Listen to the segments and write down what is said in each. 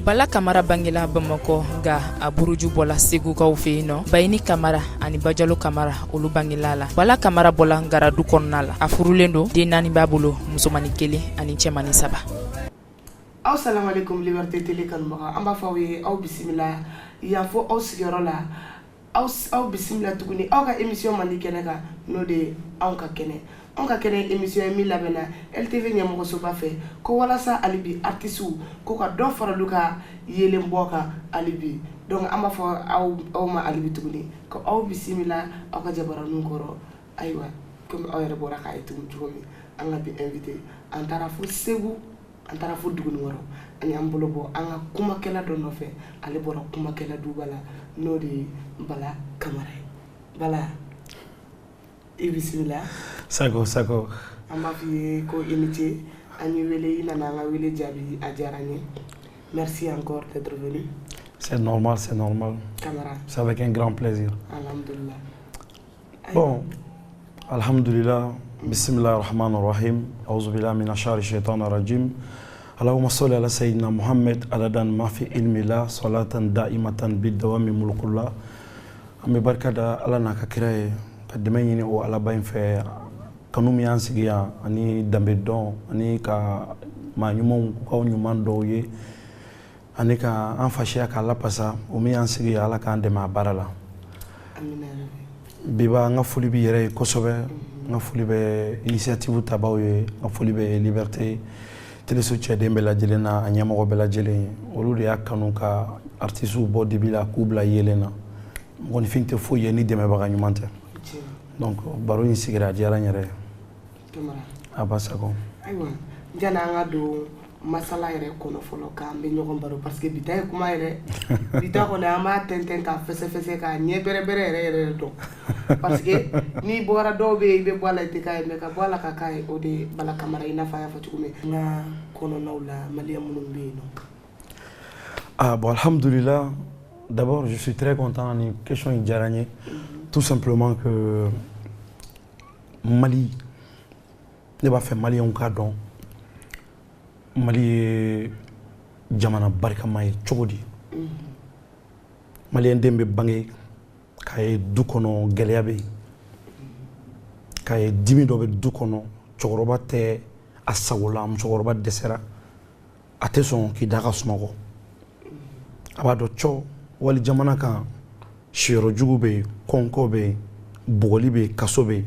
Bala Kamara bangela Bamako nga aburuju bola Segu kaw fe ino Bayini Kamara ani Bajalo Kamara olu bangela la Bala Kamara bola ngara du konna la afurulen do den nani babolo musomani kele ani cemani saba. Assalamu alaikum Liberté Télé kanbaga amba fawe aw bismillah ya fo aw sigiro la aw bismillah tuguni aw ka émission mandi kene ka no de aw ka kene émission mi labena LTV nyamoko soba fe ko wala sa alibi artistu ko ka do faralu ka yele mboka alibi donc amba fo aw ma alibi tuguni ko aw bismillah aw ka jabara nu koro aywa comme aw yere bora ka etum jomi anga bi invité antara fo Segu antara fo duguni waro ani ambolo bo anga kuma kala do no fe ale bora kuma kala du bala no de Bala Kamara bala bismillah sago amba fi ko imité ani wele ina na nga wele jabi ajarani merci encore d'être venu. C'est normal Kamara c'est avec un grand plaisir. Alhamdulillah. Bon alhamdulillah bismillahir rahmanir rahim a'udhu billahi minash shaitanir rajim Allahumma salli ala sayyidina Muhammad aladan ma fi ilmi la salatan da'imatan bidawami mulkullah ambe barkada ala na ka kiraye kademe ñini o ala bayn fe kanum yan sigiya ani dambe don ani ka ma ñumon ko ñuman do ye ani ka an fashiya ka la pasa o mi yan sigiya ala kan de ma barala amina biba nga fuli bi yere kosobe nga fuli be initiative tabaw ye nga fuli be Liberté Télé soutien dembe la jelena anyamo bela jelen olu de yakanu ka artistu bo dibila kubla yelena ngoni finte fo ye ni deme baga ñumante donc baro ni sigira diara ñere Kamara abasako aywa jana nga do masala yere kono folo ka mbe ñogon baro parce que bitay kuma yere bita ko na ma tenten ka fese ka ñebere yere do parce que ni bora do be bola te kay me ka bola ka kay o de Bala Kamara ina fa ya fa tukume na kono nawla maliam munum be no bon alhamdulillah d'abord je suis très content ni question ijaranye tout simplement que Mali ne b'a fait Mali un cadon Mali jamana barkama ye chogodi Mali ndembe bangi kay du kono geleyabe kay dimi do be du kono chogoroba te asagola am chogoroba desera ateson ki daga sumago abado cho wali jamana kan shiro jugube konko be bogoli be kasobe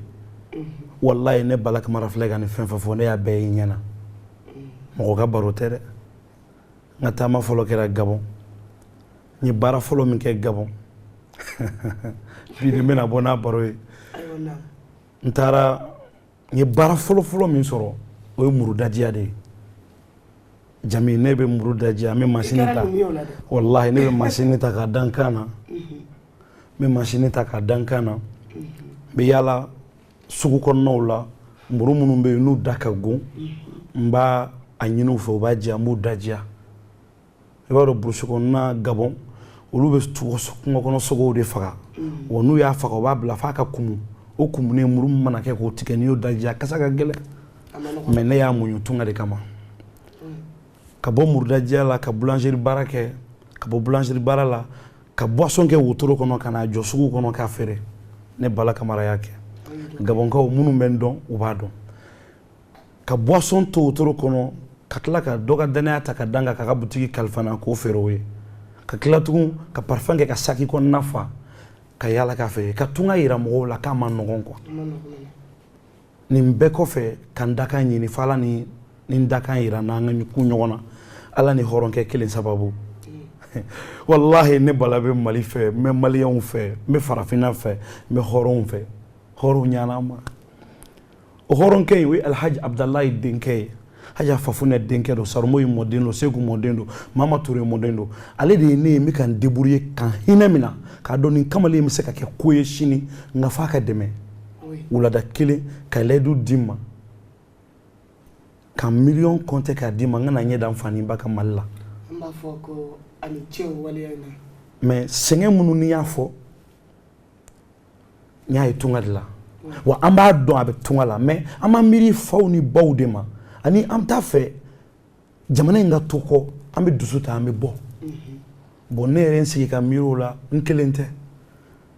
wallahi ne Bala Kamara flega ni fenfafo ne ya be nyana mo ga barotere ngata ma folo kera Gabon ni bara folo min ke Gabon bi de mena bona baroy ayona ntara ni bara folo min soro o murudajiya de jami ne be murudajiya me machinita wallahi ne be machinita ka dankana me machinita ka dankana be yala sugu konno la mburu munum be nu dakagu mba anyinu fo ba jia mu dajia e ba do brusuko na Gabon olu be tugo sokko kono sogo de faga wonu ya faga ba bla faka kumu o kumu ne muru mana ke ko tikeni yo dajia kasaka gele mais ne ya munyu tunga de kama ka bo muru dajia la ka boulangerie barake ka bo boulangerie barala ka boisson ke wotoro kono kana jo sugu kono ka fere ne Bala Kamara yake Gabon ka munu mendo ubado ka boisson to wotoro kono ka tla ka doga dana ta ka danga ka butiki kalfana ko ferowe ka kila tugun ka parfum ke ka saki ko nafa ka yala ka fe ka tunga ira mo la ka man ngon ko ni mbeko fe kan daka nyini fala ni ndaka ira na ngani ku nyona ala ni horonke kelen sababu wallahi ne Bala be Mali fe me Malien fe me farafina fe me horon fe horon nyana ma horon kay wi Alhaji Abdallah Denke haja fafuna Denke do sarmoy modendo Segu modendo Mama Touré modendo ale de ne mi kan débrouiller kan hinamina ka doni kamale mi se ka ke koye shini nga fa ka deme wala da kele ka ledu dimma kan million compte ka dimma ngana nyeda mfani baka malla amba foko ani chew wali yana mais senge munu ni yafo nya itunga de la wa amba don abe tunga la mais ama miri fawni bawdema ani am ta fe jamana nga toko ambe dusuta ambe bo bon ne yɛrɛ n sigi ka miiri o la n kelen tɛ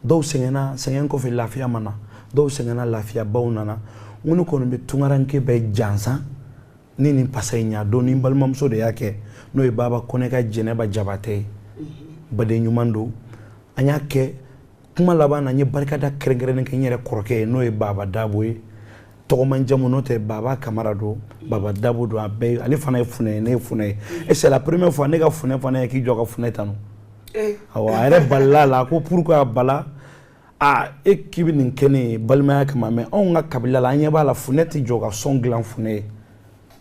dɔw sɛgɛnna sɛgɛn kɔfɛ lafiya ma na dɔw sɛgɛnna lafiyabaw nana n ko ne kɔni bɛ tunkaranke bɛɛ jansan ni nin pasa in ɲa don ni n balimamuso de y'a kɛ n'o ye Baba Kɔnɛ ka Jɛnɛba Jabatɛ ye baden ɲuman don an y'a kɛ kuma laban na n ye barikada kɛrɛnkɛrɛnnen kɛ n yɛrɛ kɔrɔkɛ ye n'o ye Baba Dabo ye tɔgɔman jamu n'o tɛ Baba Kamara don Baba Dabo don a bɛɛ ale fana ye funɛ ye ne ye funɛ ye et c'est la première fois ne ka funɛ fana ye k'i jɔ ka funɛ tanu awɔ a yɛrɛ balila la ko pourquoi a bala e k'i bɛ nin kɛ ne ye balimaya kama mais anw ka kabila la an ɲɛ b'a la funɛ tɛ jɔ ka sɔn dilan funɛ ye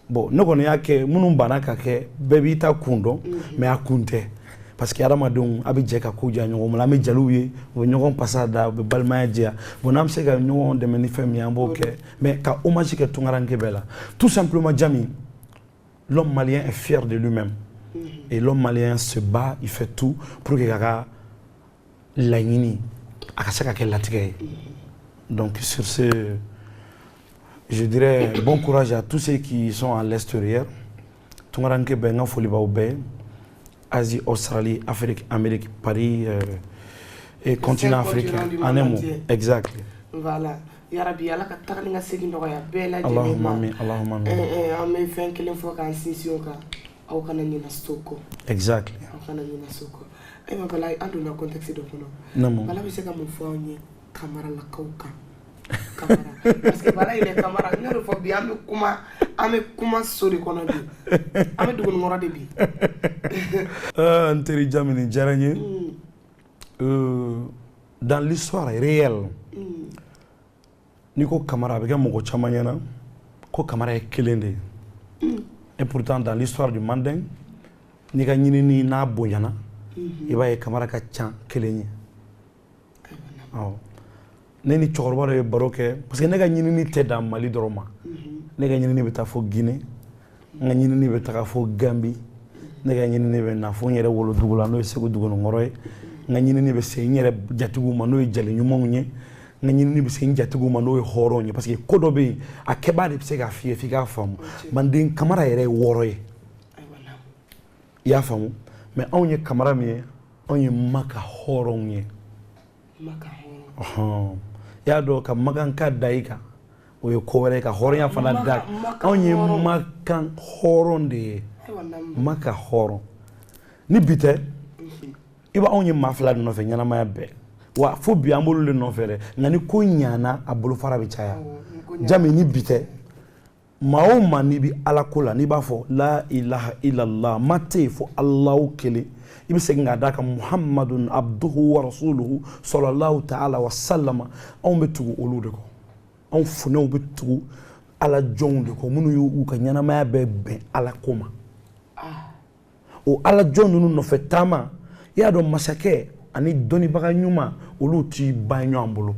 bon ne kɔni y'a kɛ minnu banna ka kɛ bɛɛ b'i ta kun dɔn mais a kun tɛ parce que adamadenw a bɛ jɛ ka ko diya ɲɔgɔn bolo an bɛ jeliw ye u bɛ ɲɔgɔn pasa da u bɛ balimaya diya bon n'an bɛ se ka ɲɔgɔn dɛmɛ ni fɛn min ye an b'o kɛ mais ka hommage kɛ tunkaranke bɛɛ la tout simplement Jami l'homme malien est fier de lui-même et l'homme malien se bat il fait tout pour que ka laɲini a ka se ka kɛ latigɛ ye donc sur ce je dirais bon courage à tous ceux qui sont à l'extérieur tunkaranke bɛɛ n ka foli b'aw bɛɛ Asie, Australie, Afrique, Amérique, Paris et continent africain. En un mot. Exact. Voilà. Yarabi, Allah ka taga ni ka segin nɔgɔya bɛɛ lajɛlen ma. Allahumma amin, Allahumma amin. An bɛ fɛn kelen fɔ k'an sinsin o kan. Aw kana ɲinɛ so kɔ. Exactly. Aw kana ɲinɛ so kɔ. Ayiwa Bala, an donna contexte dɔ kɔnɔ. Namu. Bala bɛ se ka mun fɔ anw ye Kamaralakaw kan. Kamara. Parce que Bala yɛrɛ Kamara, n y'o de fɔ bi an bɛ kuma so de kɔnɔ bi. An bɛ duguninkɔrɔ de bi. N teri Jami nin diyara n ye. Dans l'histoire réelle, n'i ko Kamara a bɛ kɛ mɔgɔ caman ɲɛna ko Kamara ye kelen de ye. Et pourtant dans l'histoire du Manding, n'i ka ɲinini n'a bonyana, i b'a ye Kamara ka ca kelen ye. Awɔ. Ne ni cɛkɔrɔba dɔ ye baro kɛ parce que ne ka ɲinini tɛ dan Mali dɔrɔn ma. Ne ka ɲinini bɛ taa fo Guinée, n ka ɲinini bɛ taga fo Gambie, ne ka ɲinini bɛ na fo n yɛrɛ wolodugu la n'o ye Segu duguninkɔrɔ ye, n ka ɲinini bɛ se n yɛrɛ jatigiw ma n'o ye jeliɲumanw ye, n ka ɲinini bɛ se n jatigiw ma n'o ye hɔrɔnw ye parce que ko dɔ bɛ yen a kɛbaa de bɛ se k'a f'i ye f'i k'a faamu. Manden Kamara yɛrɛ ye wɔɔrɔ ye. I y'a faamu mais anw ye Kamara min ye anw ye Maka hɔrɔnw ye. Maka hɔrɔn. I y'a dɔn ka Makanka da i kan o ye ko wɛrɛ ye ka hɔrɔnya fana da anw ye Makan hɔrɔn de ye. Maka hɔrɔn ni bi tɛ i b'a anw ye maa fila de nɔfɛ ɲɛnamaya bɛɛ wa fo bi an b'olu de nɔfɛ dɛ nka ni ko ɲana a bolofara bɛ caya Jami ni bi tɛ maa o maa n'i bɛ Ala ko la n'i b'a fɔ la ilaha illallah ma tɛ yen fo Alahu kelen i bɛ segin k'a d'a kan Muhammadun abduhu wa rasuluhu sallallahu ta'ala wa sallama anw bɛ tugu olu de kɔ anw funɛw bɛ tugu Ala jɔnw de kɔ minnu y'u ka ɲɛnamaya bɛɛ bɛn Ala ko ma o Ala jɔn ninnu nɔfɛ taama i y'a dɔn masakɛ ani dɔnnibaga ɲuman olu t'i ban ɲɔgɔn bolo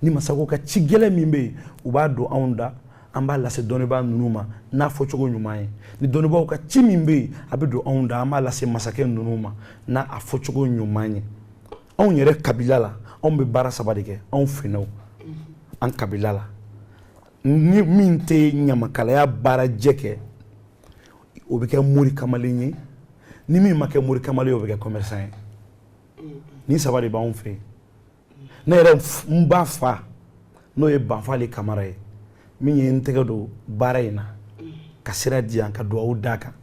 ni masakɛw ka ci gɛlɛn min bɛ yen u b'a don anw da an b'a lase dɔnnibaga ninnu ma n'a fɔcogo ɲuman ye ni dɔnnibagaw ka ci min bɛ yen a bɛ don anw da an b'a lase masakɛ ninnu ma n'a a fɔcogo ɲuman ye anw yɛrɛ kabila la anw bɛ baara saba de kɛ anw finɛw an kabila la ni min tɛ ɲamakalaya baarajɛ kɛ o bɛ kɛ mori kamalen ye ni min ma kɛ mori kamalen ye o bɛ kɛ commerçant ye ni saba de b'anw fɛ yen ne yɛrɛ n ba fa n'o ye Banfali Kamara ye min ye n tɛgɛ don baara in na ka sira di yan ka dugawu d'a kan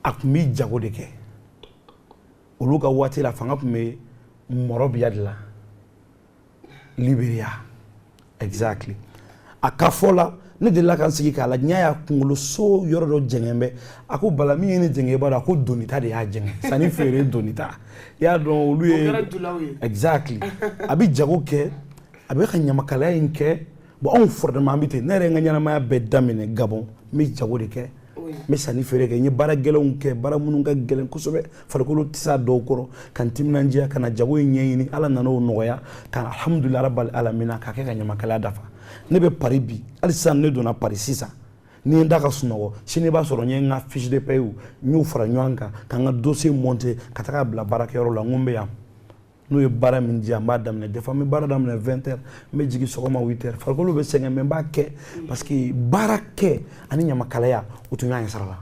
a tun bɛ jago de kɛ olu ka waati la fanga tun bɛ Morobiya de la Liberia exactly a ka fɔ la ne delila ka n sigi k'a la n y'a kunkolo so yɔrɔ dɔ jɛngɛn bɛ a ko Bala min ye ne jɛngɛn i b'a dɔn a ko donita de y'a jɛngɛn sanni feere donita i y'a dɔn olu ye exactly a bɛ jago kɛ a bɛ ka ɲamakalaya in kɛ bon anw fɔrɔdama an bɛ ten ne yɛrɛ n ka ɲɛnamaya bɛɛ daminɛ Gabon n bɛ jago de kɛ n bɛ sanni feere kɛ n ye baara gɛlɛnw kɛ baara minnu ka gɛlɛn kosɛbɛ farikolo tɛ se a dɔw kɔrɔ ka n timinandiya ka na jago in ɲɛɲini Ala nan'o nɔgɔya ka alhamdulilahi rabbil alamina ka kɛ ka ɲamakalaya dafa ne bɛ Paris bi hali sisan ne donna Paris sisan ni n da ka sunɔgɔ sini b'a sɔrɔ n ye n ka fiche de paye n y'o fara ɲɔgɔn kan ka n ka dossier monter ka taga bila baarakɛyɔrɔ la n ko n bɛ yan n'o ye baara min di yan n b'a daminɛ des fois n bɛ baara daminɛ 20h n bɛ jigin sɔgɔma 8h farikolo bɛ sɛgɛn mais n b'a kɛ parce que baara kɛ ani ɲamakalaya o tun ɲɔgɔn ye sira la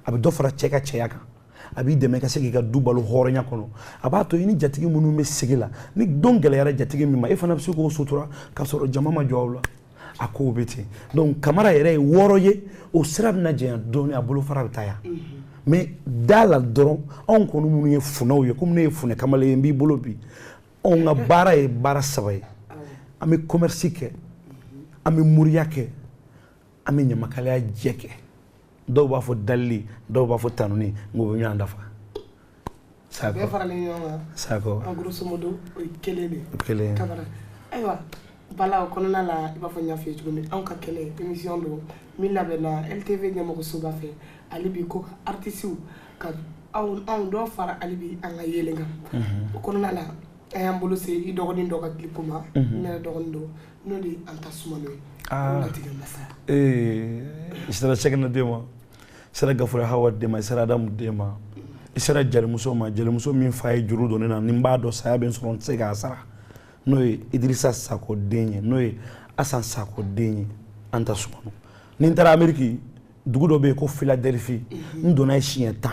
a bɛ dɔ fara cɛ ka cɛya kan a b'i dɛmɛ ka se k'i ka du balo hɔrɔnya kɔnɔ a b'a to i ni jatigi minnu bɛ sigi la ni don gɛlɛyara jatigi min ma e fana bɛ se k'o sutura k'a sɔrɔ jama ma jɔ aw la a kow bɛ ten donc Kamara yɛrɛ ye 6 ye o sira bɛna janya dɔɔni a bolofara bɛ taa yan mais da la dɔrɔn anw kɔni minnu ye funɛw ye komi ne ye funɛ kamalen ye n b'i bolo bi anw ka baara ye baara 3 ye an bɛ commerce kɛ an bɛ moriya kɛ an bɛ ɲamakalaya jɛ kɛ dɔw b'a fɔ dalili dɔw b'a fɔ tanuni ngo bɛ ɲɔgɔn dafa sako bɛɛ faralen ɲɔgɔn kan sako en grosso modo o ye kelen de kelen Kamara ayiwa bala o kɔnɔna la i b'a fɔ n y'a f'i ye cogo min anw ka kɛlɛ émission don min labɛnna LTV ɲɛmɔgɔsoba fɛ ale bi ko ka artistes ka anw dɔ fara ale bi an ka yelen kan o kɔnɔna la an y'an bolo se i dɔgɔnin dɔ ka clip ma ne yɛrɛ dɔgɔnin dɔ n'o de an ta sumano ye latigɛ masa i sera Sɛgɛnɛ den ma i sera Gafure Hawa den ma i sera Adamu den ma i sera jalimuso ma jalimuso min fa ye juru don ne na ni n b'a dɔn saya bɛ n sɔrɔ n tɛ se k'a sara n'o ye Idrissa Sako den ye n'o ye Asan Sako den ye an ta sumano ni n taara Ameriki dugu dɔ bɛ yen ko Philadelphie n donna ye siɲɛ 10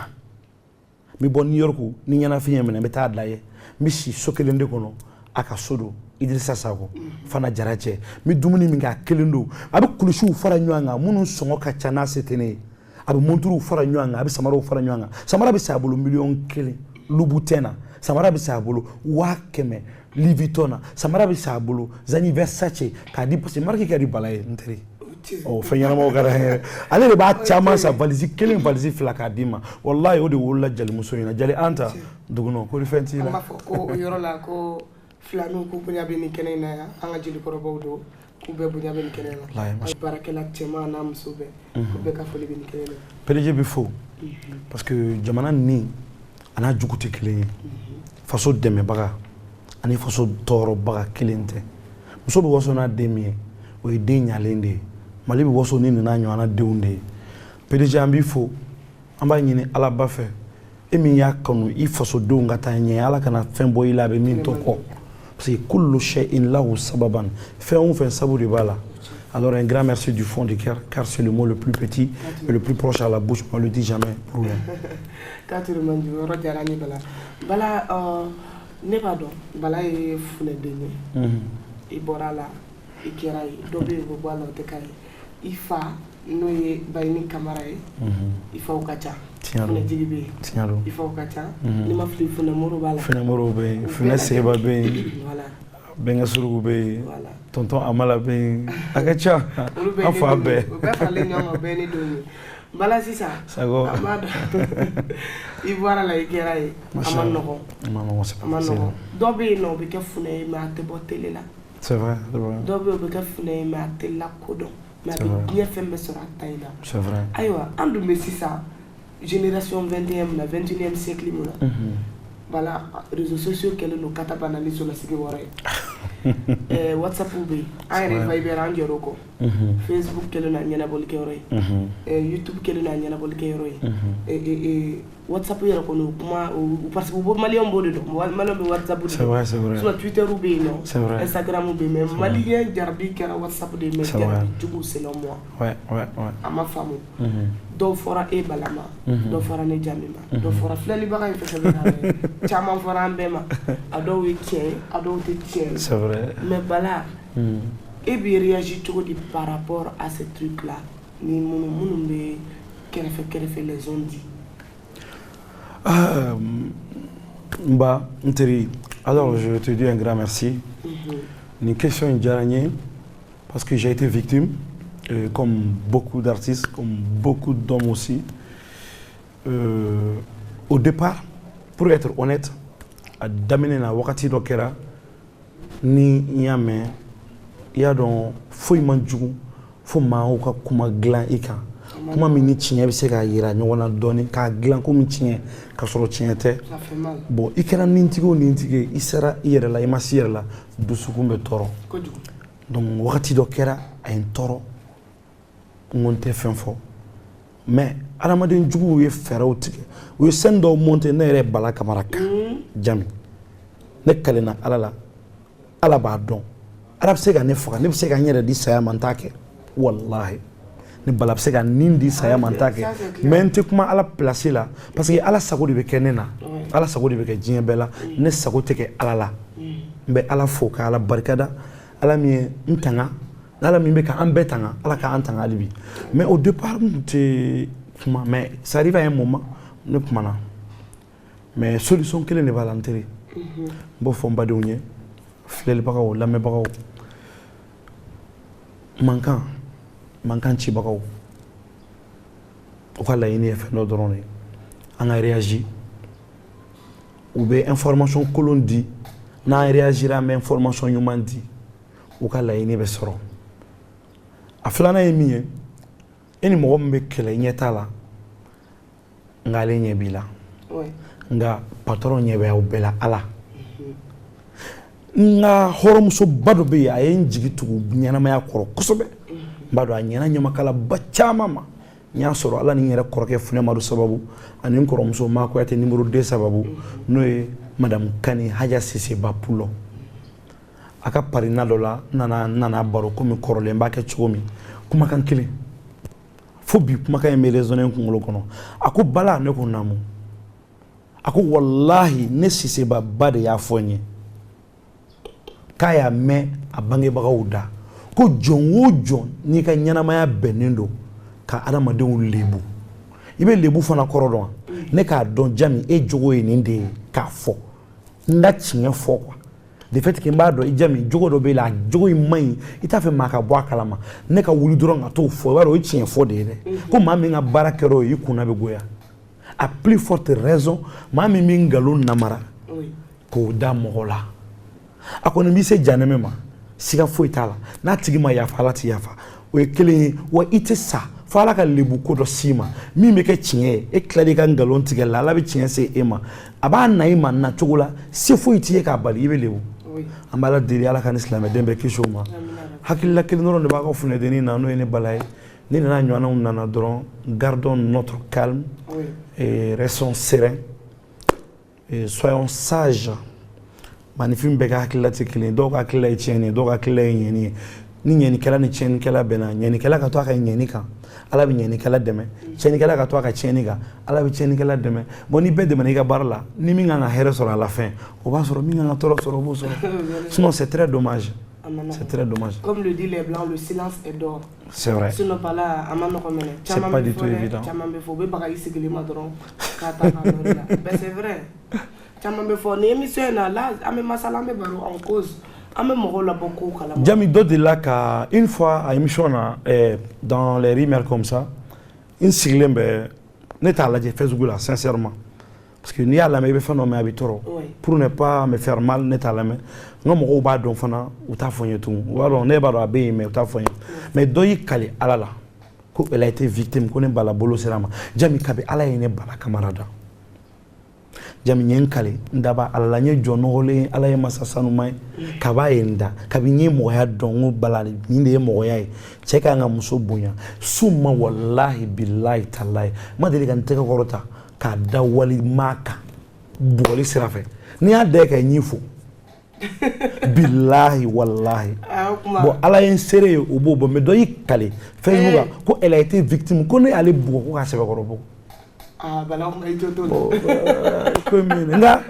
n bɛ bɔ New York ni ɲɛnafin ye minɛ n bɛ taa da ye n bɛ si so kelen de kɔnɔ a ka so don Idrissa Sako Fana Jara cɛ n bɛ dumuni min kɛ a kelen don a bɛ kulusiw fara ɲɔgɔn kan minnu sɔngɔ ka ca n'a se tɛ ne ye a bɛ monturuw fara ɲɔgɔn kan a bɛ samaraw fara ɲɔgɔn kan samara bɛ se a bolo 1,000,000 Louboutin na samara bɛ se a bolo 100,000 Louis Vuitton na samara bɛ se a bolo Gianni Versace k'a di parce que marque ka di Bala ye n teri fɛn ɲɛnamaw kɛra hɛrɛ ale de b'a caman san valise 1 valise 2 k'a d'i ma wallahi o de wolola jalimuso in na jali an ta duguna ko ni fɛn t'i la an b'a fɔ ko o yɔrɔ la ko filaniw ko bonya bɛ nin kɛnɛ in na yan an ka jelikɔrɔbaw don k'u bɛɛ bonya bɛ nin kɛnɛ in na an ye baarakɛla cɛman n'a muso bɛɛ k'u bɛɛ ka foli bɛ nin kɛnɛ in na PDG bɛ fo parce que jamana nin a n'a jugu tɛ kelen ye faso dɛmɛbaga ani faso tɔɔrɔbaga kelen tɛ muso bɛ waso n'a den min ye o ye den ɲalen de ye Mali bɛ waso ni nin n'a ɲɔgɔnna denw de ye PDG an b'i fo an b'a ɲini Ala ba fɛ e min y'a kanu i fasodenw ka taa ɲɛ Ala kana fɛn bɔ i la a bɛ min to kɔ parce que kullu shay'in lahu sababan fɛn o fɛn sabu de b'a la alors un grand merci du fond du cœur car c'est le mot le plus petit et le plus proche à la bouche on le dit jamais pour rien Katiru Manju yɔrɔ diyara n ye Bala ne b'a dɔn Bala ye funɛden ye i bɔra a la i kɛra ye dɔ bɛ yen o bɛ bɔ a la o tɛ k'a ye i fa n'o ye Bayini Kamara ye i faw ka ca funɛjigi bɛ yen i faw ka ca n'i ma fili funɛmoro b'a la funɛmoro bɛ yen funɛ Seba bɛ yen Bɛnkɛ Surugu bɛ yen tonton Amala bɛ yen a ka ca an fa bɛɛ o bɛɛ faralen ɲɔgɔn kan o bɛɛ ne denw ye Bala sisan sago an b'a dɔn i bɔra la i kɛra ye a ma nɔgɔn a ma nɔgɔn dɔ bɛ yen nɔ o bɛ kɛ funɛ ye mais a tɛ bɔ télé la c'est vrai dɔ bɛ yen o bɛ kɛ funɛ ye mais a tɛ lakodɔn mais a bɛ diɲɛ fɛn bɛɛ sɔrɔ a ta in na c'est vrai ayiwa an dun bɛ sisan génération 21 min na 21e siècle min na Bala réseaux sociaux kɛlen don kata banali solasigi wɔɔrɔ ye WhatsApp bɛ yen an yɛrɛ Viber an jɔr'o kɔ Facebook kɛlen don a ɲɛnabɔlikɛyɔrɔ ye YouTube kɛlen don a ɲɛnabɔlikɛyɔrɔ ye WhatsApp yɛrɛ kɔni o kuma parce que maliyɛnw b'o de dɔn maliyɛnw bɛ WhatsApp de dɔn sinon Twitter bɛ yen nɔ Instagram bɛ yen mais maliyɛn jarabi kɛra WhatsApp de ye mais jarabi jugu selon moi a ma faamu dɔw fɔra e Bala ma dɔw fɔra ne Jami ma dɔw fɔra filɛlibaga in fɛn fɛn caman fɔra an bɛɛ ma a dɔw ye tiɲɛ ye a dɔw tɛ tiɲɛ ye mais Bala e bɛ réagir cogo di par rapport à ce truc là ni minnu bɛ kɛrɛfɛ les ont dit Mba Nteri alors je te dis un grand merci une question in diyara n ye parce que j'ai été victime comme beaucoup d'artistes comme beaucoup d'hommes aussi au départ pour être honnête a daminɛ na wagati dɔ kɛra ni n y'a mɛn i y'a dɔn foyi man jugu fo maaw ka kuma dilan i kan kuma min ni tiɲɛ bɛ se k'a yira ɲɔgɔn na dɔɔni k'a dilan komi tiɲɛ ka sɔrɔ tiɲɛ tɛ bon i kɛra nintigi o nintigi i sera i yɛrɛ la i ma se i yɛrɛ la dusukun bɛ tɔɔrɔ donc wagati dɔ kɛra a ye n tɔɔrɔ n ko n tɛ fɛn fɔ mais adamaden juguw ye fɛɛrɛw tigɛ u ye scène dɔw monter ne yɛrɛ Bala Kamara kan Jami ne kalenna Ala la Ala b'a dɔn Ala bɛ se ka ne faga ne bɛ se ka n yɛrɛ di saya ma n t'a kɛ wallahi ni bala bɛ se ka nin di saya man ta kɛ mais n tɛ kuma ala place la parce que ala sago de bɛ kɛ ne na ala sago de bɛ kɛ diɲɛ bɛɛ la ne sago tɛ kɛ ala la n bɛ ala fo ka ala barikada ala min ye n tanga ala min bɛ ka an bɛɛ tanga ala ka an tanga hali bi mais au départ n tɛ kuma mais ça arrive à un moment ne kumana mais solution kelen de b'a la n teri n b'o fɔ n badenw ye filɛlibagaw lamɛnbagaw mankan cibagaw u ka laɲini ye fɛn dɔ dɔrɔn de an ka réagir u bɛ information kolon di n'an réagira an bɛ information ɲuman di u ka laɲini bɛ sɔrɔ a filanan ye min ye e ni mɔgɔ min bɛ kɛlɛ ɲɛ t'a la nka ale ɲɛ b'i la nka patron ɲɛ bɛ aw bɛɛ la ala n ka hɔrɔnmusoba dɔ bɛ yen a ye n jigi tugu ɲɛnamaya kɔrɔ kosɛbɛ n b'a dɔn a ɲɛna ɲamakalaba caman ma n y'a sɔrɔ ala ni n yɛrɛ kɔrɔkɛ funɛmadu sababu ani n kɔrɔmuso ma kuyate numéro 2 sababu n'o ye madame kani haja sise bapulo a ka parina dɔ la n nana baro komi kɔrɔlen n b'a kɛ cogo min kumakan kelen fo bi kumakan in bɛ raisonner n kunkolo kɔnɔ a ko bala ne ko naamu a ko wallahi ne siseba ba de y'a fɔ n ye k'a y'a mɛn a bangebagaw da ko jɔn o jɔn n'i ka ɲɛnamaya bɛnnen don ka adamadenw lebu i bɛ lebu fana kɔrɔ dɔn ne k'a dɔn jami e jogo ye nin de ye k'a fɔ n ka tiɲɛ fɔ quoi de fait que n b'a dɔn i jami jogo dɔ bɛ la a jogo in man ɲi i t'a fɛ maa ka bɔ a kalama ne ka wuli dɔrɔn ka t'o fɔ i b'a dɔn o ye tiɲɛ fɔ de ye dɛ ko maa min ka baara kɛra o ye i kunna bɛ goya a plus forte raison maa min bɛ nkalon namara k'o da mɔgɔ la a kɔni b'i se janɛmɛ ma siga foyi t'a la n'a tigi ma yafa ala tɛ yafa o ye kelen ye wa i tɛ sa fo ala ka lebu ko dɔ s'i ma min bɛ kɛ tiɲɛ ye e tilal'i ka nkalon tigɛ la ala bɛ tiɲɛ se e ma a b'a na i ma na cogo la se foyi t'i ye k'a bali i bɛ lebu an b'a la deli ala ka ni silamɛden bɛɛ kisi o ma hakilila kelen dɔrɔn de b'a ka funɛdennin na n'o ye ne bala ye ni nana ɲɔgɔnnaw nana dɔrɔn gardons notre calme et restons sereins et soyons sages manifin bɛɛ ka hakilila tɛ kelen ye dɔw ka hakilila ye tiɲɛni ye dɔw ka hakilila ye ɲɛni ye ni ɲɛnikɛla ni tiɲɛnikɛla bɛnna ɲɛnikɛla ka to a ka ɲɛni kan ala bɛ ɲɛnikɛla dɛmɛ tiɲɛnikɛla ka to a ka tiɲɛni kan ala bɛ tiɲɛnikɛla dɛmɛ bon ni bɛɛ dɛmɛna i ka baara la ni min kan ka hɛrɛ sɔrɔ a la fin o b'a sɔrɔ min kan ka tɔɔrɔ sɔrɔ o b'o sɔrɔ sinon c'est très dommage c'est très dommage comme le dit les blancs le silence est d'or c'est vrai sinon pas là a ma nɔgɔ mɛnɛ c'est pas du tout évident caman bɛ fɔ u bɛ baga i sigilen ma dɔrɔn k'a ta k'a nɔri la ben c'est vrai caman bɛ fɔ ni émission in na là an bɛ masala an bɛ baro en cause an bɛ mɔgɔw labɔ ko kalama Jami dɔ de la ka une fois à émission na dans les rumeurs comme ça n sigilen bɛ ne t'a lajɛ Facebook la sincèrement parce que n'i y'a lamɛn i bɛ fɛn dɔ mɛn a bɛ tɔɔrɔ pour ne pas me faire mal ne t'a lamɛn n ka mɔgɔw b'a dɔn fana u t'a fɔ n ye tugun u b'a dɔn ne b'a dɔn a bɛ yen mais u t'a fɔ n ye mais dɔ y'i kali ala la ko elle a été victime ko ne bala bolo sera a ma Jami kabi ala ye ne bala camarade Jami n ye n kale n daba ala la n ye jɔn nɔgɔlen ala ye masa sanuma ye kaba ye n da kabi n ye mɔgɔya dɔn n ko bala nin de ye mɔgɔya ye cɛ ka kan ka muso bonya su ma walahi bilahi talahi n ma deli ka n tɛgɛ kɔrɔta k'a da wali maa kan bugɔli sira fɛ n'i y'a da ka ɲi fo bilahi walahi bon ala ye n seere ye o b'o bɔ mais dɔ y'i kale Facebook kan ko elle a été victime ko ne y'ale bugɔ ko k'a sɛbɛkɔrɔ bugɔ ah bala on ay toto commune nga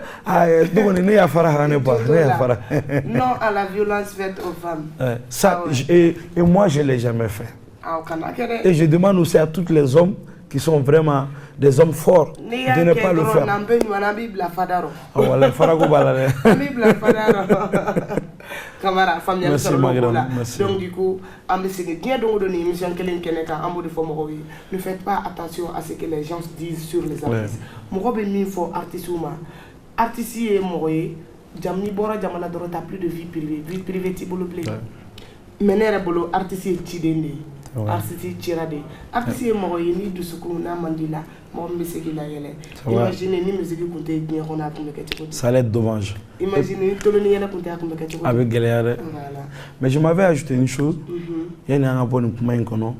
donc ne ya fara ne pas ne ya fara non à la violence faite aux femmes ça et moi je l'ai jamais fait et je demande aussi à tous les hommes qui sont vraiment des hommes forts de ne pas le faire voilà farago balale Camara famille donc du coup ambassadeur bien donc donner émission kelen keneka ambo de fo ne faites pas attention à ce que les gens disent sur les artistes mo be mi fo artiste ma artiste e mo jamni bora jamala doro ta plus de vie privée ti bolo play menere bolo artiste ti dende artiste tirade artiste mo ni dusuku na mandila mo mbesegi la yele imagine ni musique kunte bien on a comme quelque ça allait être dommage imagine tout le niela kunte comme quelque chose avec galère mais je m'avais ajouté une chose il y a un bon point kono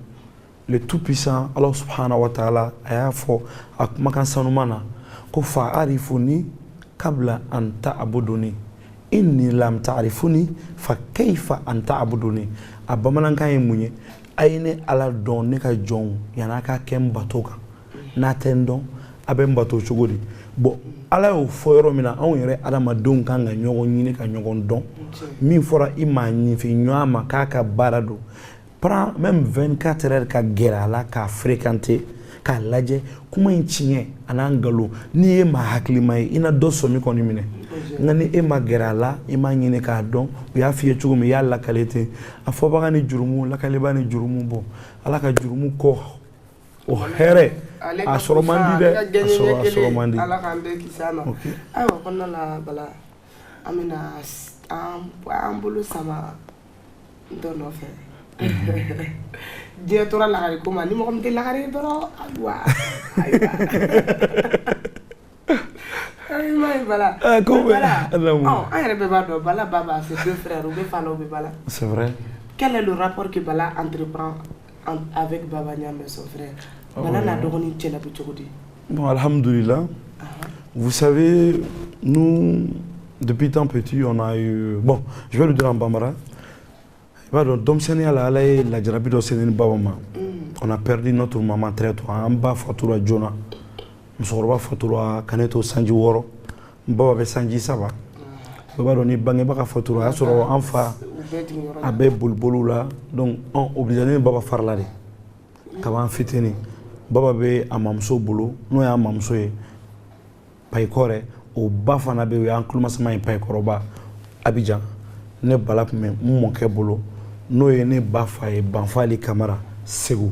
le tout puissant Allah subhanahu wa ta'ala aya fo akuma sanumana ko fa arifuni qabla an ta'buduni inni lam ta'rifuni fa kayfa an ta'buduni abamanan kan munye ayine ala don ne ka jon yana ka kem batoka na tendon abe bato chogodi bo ala yo foyoro mina on yere adama don kan ga nyogo nyine ka nyogo don min fora imani fi nyama kaka barado prend même 24 heures ka gera la ka fréquenter ka laje kuma incinye anangalo ni e ma haklima ina do somi koni mine ngani e ma gera la e ma nyine ka don o ya fiye chugumi ya la kalete afoba ni jurumu la kaleba ni jurumu bo ala ka jurumu ko o here asoromandi de asoromandi ala kan be kisama ayo konna la bala amina ambulu sama dono fe dia tora la gari kuma ni mo kom te la gari doro agwa ay mai bala ko bala oh ay rebe ba do bala baba c'est deux frères ou be falo be bala c'est vrai. Quel est le rapport que Bala entreprend avec Baba Niamé, son frère? Bala n'a dogoni tchela bichogodi. Bon, alhamdoulilah. Vous savez, nous, depuis tant petit, on a eu... Bon, je vais le dire en bambara. On a perdu notre maman très tôt. On a fatura Jona. Nous fatura Kaneto Sanji Woro. Baba Sanji Saba. Baba doni bange baka fatura asoro enfa abe bulbulu la donc on obligé ni baba farla de kaba fitini baba be amamso bulu no ya amamso e paikore o ba fana be ya nkluma sama e paikoroba Abidjan ne bala me mon ke bulu no ye ne ba fa e banfali camara segu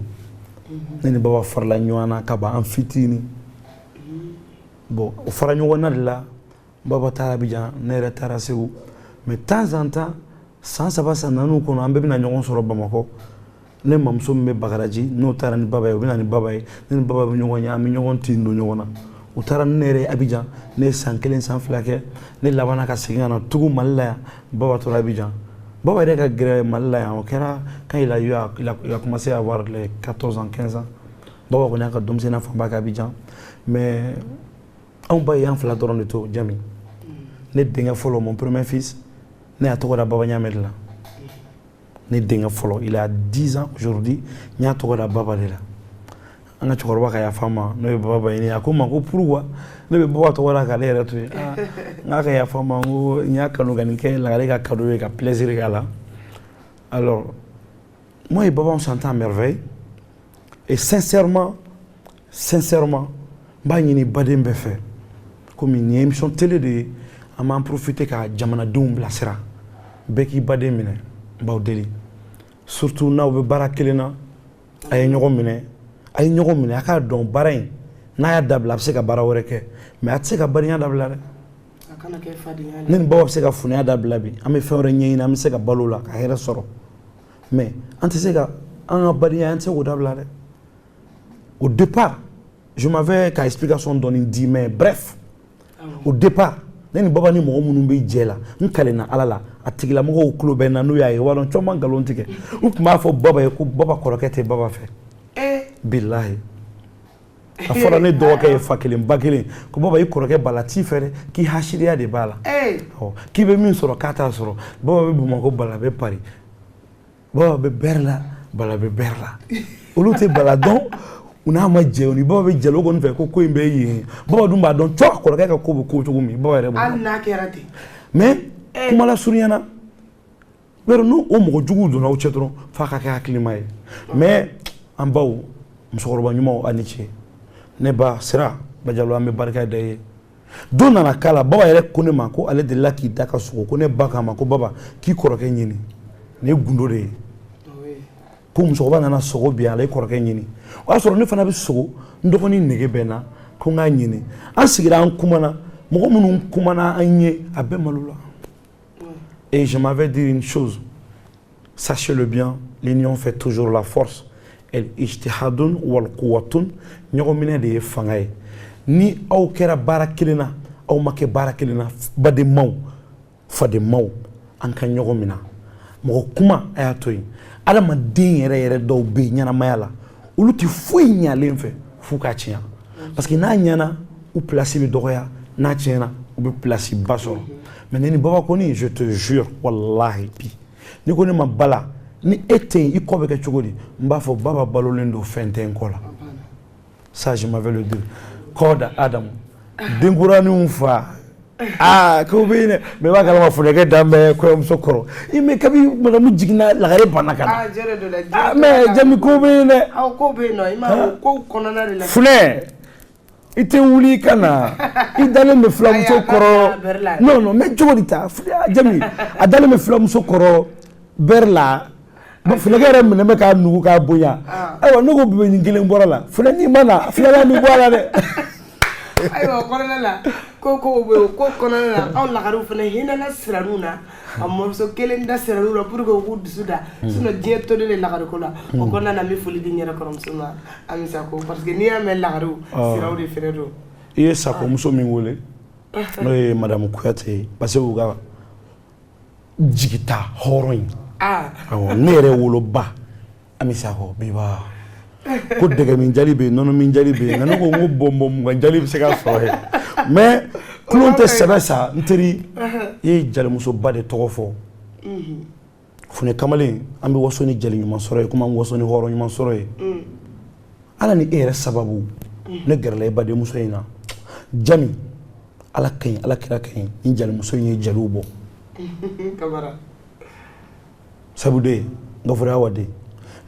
ne baba farla nywana kaba an fitini bon o fara nywana la baba tara Abidjan ne tara segu mais temps en temps sans savoir ça nanou kono ambe bina nyogon soro Bamako ne mamso me bagaraji no tara ni baba bina ni baba ni baba bi nyogon ya mi nyogon tindo nyogona o tara nere Abidjan ne sankelen san flake ne labana ka sigana tugu malla baba to Abidjan baba de ka gré malla o kera quand il a commencé à avoir les 14 ans 15 ans baba ko na ka domse na fa baka Abidjan mais on ba yan fla doron de to jami ne denga follow mon premier fils ne a togoda Baba Niamé la ne denga follow il a 10 ans aujourd'hui nya togoda baba de la anga chokoroba ka ya fama no baba ini akoma ko pourquoi ne be baba togoda ka le retu nga ka ya fama ngo nya kanu ganike la ga ka cadeau ka plaisir gala alors moi et baba on s'entend à merveille et sincèrement ba ni badembe fait comme une émission télé de à m'en profiter ka jamana dum la sera beki bade mine baw deli surtout na be barakelena ay ñogo mine aka don barain na ya dabla se ka bara woreke mais atse ka bariya dabla re akana ke fadiya nen baw se ka funya dabla bi ame fewre ñeina am se ka balula ka hera soro mais ante se ka an bariya ante ko dabla re au départ je m'avais qu'à explication donner 10 mais bref au départ neni baba ni mo munu be jela nkalena alala atigila mo ko club na no yayi walon choma galon tike ukuma fo baba ko baba korokete baba fe billahi afora ne do ka fakele mbakele ko baba yi koroke balati fere ki hashiriya de bala ki be min soro kata soro baba be buma ko bala be pari baba be berla bala be berla olute bala don una ma jeuni baba be jelo gon fe ko imbe yi baba dum ba don chok ko ka ko chugumi baba re anna kerati mais kuma la suriana pero no o mo jugu do na o chetro fa ka climat mais en baw musokoroba nyuma aniche ne ba sera ba jalo am barka de dona na kala baba yere kone ma ko ale de la ki daka suko ko ne baka ma ko baba ki koroke nyini ne gundo de ko musokoroba na sogo bi ale koroke nyini o asoro ne fana bi sogo ndokoni nege bena ko nga nyini asigira an kumana mo munun kumana anye abe malula et je m'avais dit une chose sachez-le bien l'union fait toujours la force el ijtihadun wal quwwatun nyogomine de fangay ni aw kera barakelina aw make barakelina bade maw fade maw an kan nyogomina mo kuma ayatoy ala ma den yere do be nyana mayala uluti fuy nyalen fe fuka tia parce que na nyana ou place bi doya na tiena ou be place baso mais ni baba koni je te jure wallahi pi ni koni ma bala ni e tɛ yen i kɔ bɛ kɛ cogo di n b'a fɔ baba balolen don fɛn tɛ n kɔ la ça je m'avais le dire kɔda Adamu denkuraninw fa ko bɛ yen dɛ mais b'a kalama funɛkɛ dan bɛ kɔɲɔmuso kɔrɔ i mais kabi madamu jiginna lagare banna ka na mais Jami ko bɛ yen dɛ ko bɛ yen nɔ i ma ko kɔnɔna de la funɛ i tɛ wuli ka na i dalen bɛ filamuso kɔrɔ non mais cogo di ta Jami a dalen bɛ filamuso kɔrɔ bɛri la funɛkɛ yɛrɛ minɛ bɛ k'a nugu k'a bonya ayiwa ne ko bebe nin kelen bɔra la funɛ n'i ma na filanan bɛ bɔ a la dɛ ayiwa kɔnɔna la ko kɔnɔna la anw lagariw fana hinɛna siraniw na a mɔmuso kelen da siraniw la pour que u k'u dusu da sinon diɲɛ tolen de lagariko la o kɔnɔna na n bɛ foli di n yɛrɛ kɔrɔmuso ma Amisa ko parce que n'i y'a mɛn lagariw siraw de fɛnɛ don i ye sakomuso min wele n'o ye madamu Kuyate ye parce que u ka jigita hɔrɔn in awɔ ne yɛrɛ woloba Amisa ko biba ko dɛgɛ min jali bɛ yen nɔnɔ min jali bɛ yen nka ne ko n ko bɔnbɔn mugan jali bɛ se ka sɔrɔ yen mais kulon tɛ sɛbɛ sa n teri i ye jalimusoba de tɔgɔ fɔ funɛ kamalen an bɛ waso ni jali ɲuman sɔrɔ ye komi an waso ni hɔrɔn ɲuman sɔrɔ ye ala ni e yɛrɛ sababu ne gɛrɛla e badenmuso in na Jami ala ka ɲi ala kira ka ɲi ni jalimuso in ye jaliw bɔ sabu de n ka fɔra wa de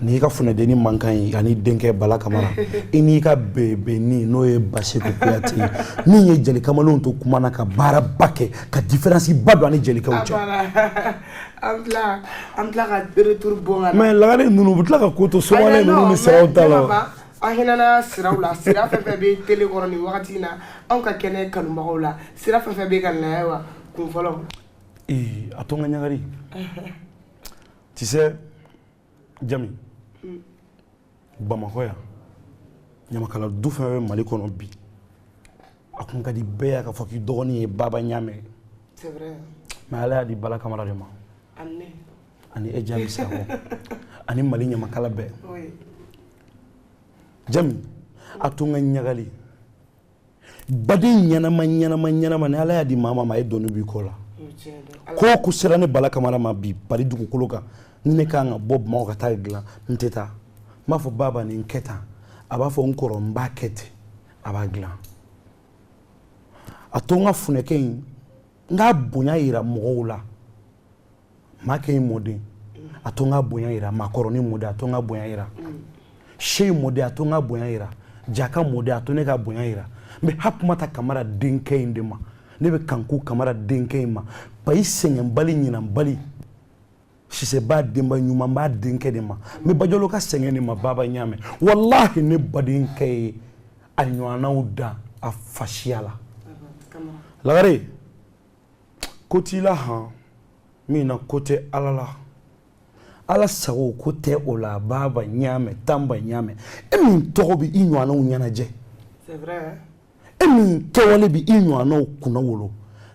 n'i ka funɛdenni man kan ye ani denkɛ Bala Kamara i n'i ka bebenin n'o ye Basiru Kuyate ye min ye jeli kamalenw to kuma na ka baaraba kɛ ka différence ba don ani jelikaw cɛ an tila ka retour bɔ ka mais lagare ninnu u bɛ tila ka ko to sɔgɔlen ninnu ni siraw ta la an hinɛna siraw la sira fɛn fɛn bɛ télé kɔrɔ nin wagati in na anw ka kɛnɛ kanubagaw la sira fɛn fɛn bɛ ka na wa kun fɔlɔ a to n ka ɲagari tu sais Jami Bamakɔ yan ɲamakala du fɛn bɛ Mali kɔnɔ bi a kun ka di bɛɛ ye k'a fɔ k'i dɔgɔnin ye Baba Ɲame c'est vrai mais ala y'a di Bala Kamara de ma ani e Jami Sakɔ ani Mali ɲamakala bɛɛ Jami a to n ka ɲagali baden ɲɛnama ni ala y'a di maa ma e dɔnni b'i kɔ la ko sera ne Bala Kamara ma bi Pari dugukolo kan ne kan ka bɔ Bamakɔ ka taa dilan n tɛ taa n b'a fɔ baba nin kɛ tan a b'a fɔ n kɔrɔ n b'a kɛ ten a b'a dilan a to n ka funɛkɛ in n k'a bonya yira mɔgɔw la maa kɛ in mɔden a to n k'a bonya yira maakɔrɔnin mɔden a to n k'a bonya yira seyi mɔden a to n k'a bonya yira jaka mɔden a to ne ka bonya yira n bɛ Hakumata Kamara denkɛ in de ma ne bɛ Kanku Kamara denkɛ in ma Bayi sɛgɛnbali ɲinanbali Siseba denba ɲuman b'a denkɛ de ma n bɛ Bajalo ka sɛgɛn de ma Baba Ɲame wallahi ne badenkɛ ye a ɲɔgɔnnaw dan a fasiya la lagare ko t'i la han min na ko tɛ ala la ala sago ko tɛ o la Baba Ɲame Tamba Ɲame e min tɔgɔ bɛ i ɲɔgɔnnaw ɲɛnajɛ c'est vrai e min kɛwale bɛ i ɲɔgɔnnaw kunna wolo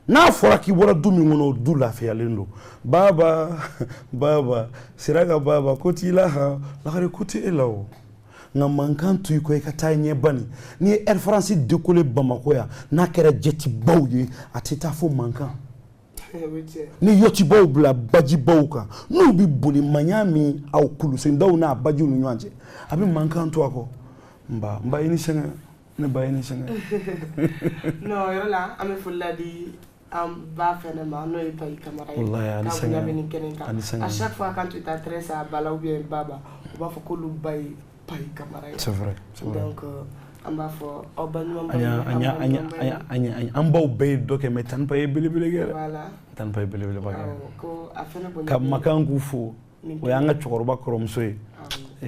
n'a fɔra k'i bɔra du min kɔnɔ du lafiyalen don baba sira ka baba ko t'i la han lagare ko tɛ e la o nka mankan to i kɔ i ka taa ɲɛ bani n'i ye Air France décollé Bamakɔ yan n'a kɛra jetibaw ye a tɛ taa fo mankan ni yɔtibaw bila bajibaw kan n'u bɛ boli maɲa min aw kulusendaw n'a bajiw ni ɲɔgɔn cɛ a bɛ mankan to a kɔ n ba i ni sɛgɛn ne ba i ni sɛgɛn non yɔrɔ la an bɛ foli la di an ba fɛnɛ ma n'o ye Bayi Kamara ye wallahi ani sɛgɛn à chaque fois quand tu t'adresses à Bala ou bien Baba u b'a fɔ k'olu ba ye Bayi Kamara ye c'est vrai donc an b'a fɔ aw ba ɲuman an baw bɛɛ ye dɔ kɛ mais Tani Pa ye belebele kɛ voilà Tani Pa ye belebeleba kɛ ko a fɛnɛ bonya ka makan k'u fo o y'an ka cɛkɔrɔba kɔrɔmuso ye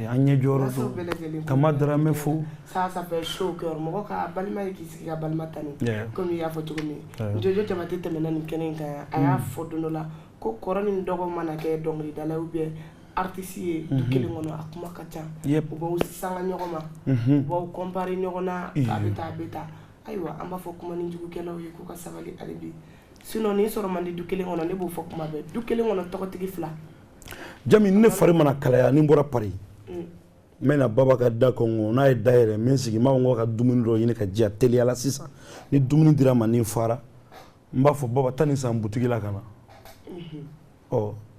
an ɲɛ jɔyɔrɔ don Kama Darame fo ça fait chaud au cœur mɔgɔ ka balima ye k'i sigi ka balima tanu comme i y'a fɔ cogo min Jojo Jabate tɛmɛna nin kɛnɛ in kan a y'a fɔ don dɔ la ko kɔrɔ ni dɔgɔ mana kɛ dɔnkilidala ou bien artiste ye du kelen kɔnɔ a kuma ka ca u b'aw sanga ɲɔgɔn ma u b'aw comparer ɲɔgɔn na a bɛ tan ayiwa an b'a fɔ kuma ni jugukɛlaw ye k'u ka sabali hali bi sinon ni sɔrɔ man di du kelen kɔnɔ ne b'o fɔ kuma bɛɛ du kelen kɔnɔ tɔgɔtigi fila Jami ne fari mana kalaya ni bɔra Paris n bɛna Baba ka da kɔngɔ n'a ye da yɛrɛ n bɛ n sigi n b'a fɔ n ko ka dumuni dɔ ɲini ka diya teliyala sisan ni dumuni dira ma ni n fara n b'a fɔ Baba taa nin san butigi la ka na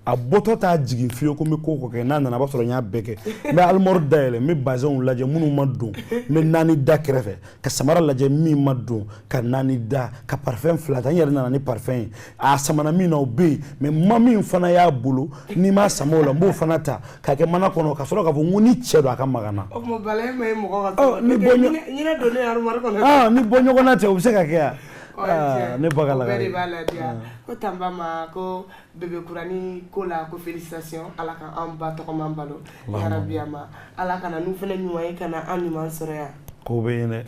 a bɔtɔ t'a jigin fiyewu ko n bɛ ko o ko kɛ n'a nana a b'a sɔrɔ n y'a bɛɛ kɛ n bɛ armoire dayɛlɛ n bɛ bazɛnw lajɛ minnu ma don n bɛ naani da kɛrɛfɛ ka samara lajɛ min ma don ka naani da ka parfum 2 ta n yɛrɛ nana ni parfum ye a samana min na o bɛ yen mais ma min fana y'a bolo n'i m'a sama o la n b'o fana ta k'a kɛ mana kɔnɔ ka sɔrɔ k'a fɔ n ko ni cɛ don a ka magan na. o tuma bala e ma ye mɔgɔ ka ni ɲinɛ donnen armoire kɔnɔ. ni bɔ ɲɔgɔn na cɛ o bɛ se ka kɛ yan. ne baga la. o bɛɛ de b'a la diya ko Tanba ma ko bébé kurani ko la ko félicitations ala ka an ba tɔgɔman balo yarabi ama ala kana n'u fana ɲuman ye kana an ɲuman sɔrɔ yan. ko bɛ yen dɛ.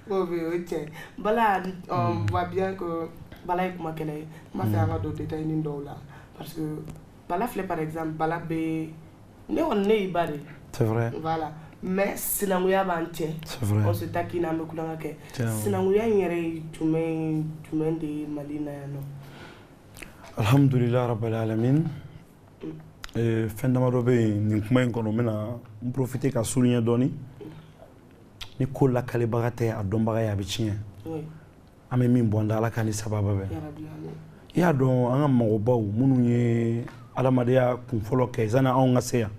ko bɛ yen o cɛ Bala on voit bien que Bala ye kuma kɛlɛ ye n b'a fɛ an ka don détail nin dɔw la parce que Bala filɛ par exemple Bala bɛ ne kɔni ne y'i ba de. c'est vrai. voilà. mais sinanguya b'an cɛ on se taquine an bɛ kulonkɛ kɛ sinanguya in yɛrɛ ye jumɛn de ye Mali na yan nɔ. alhamdulilayi rabbil alamin fɛn damadɔ bɛ yen nin kuma in kɔnɔ n bɛna n profiter ka souligner dɔɔni ni ko lakalibaga tɛ a dɔnbaga ye a bɛ tiɲɛ an bɛ min bɔ an da ala ka ni sababa bɛ i y'a dɔn an ka mɔgɔbaw minnu ye adamadenya kun fɔlɔ kɛ sanni anw ka se yan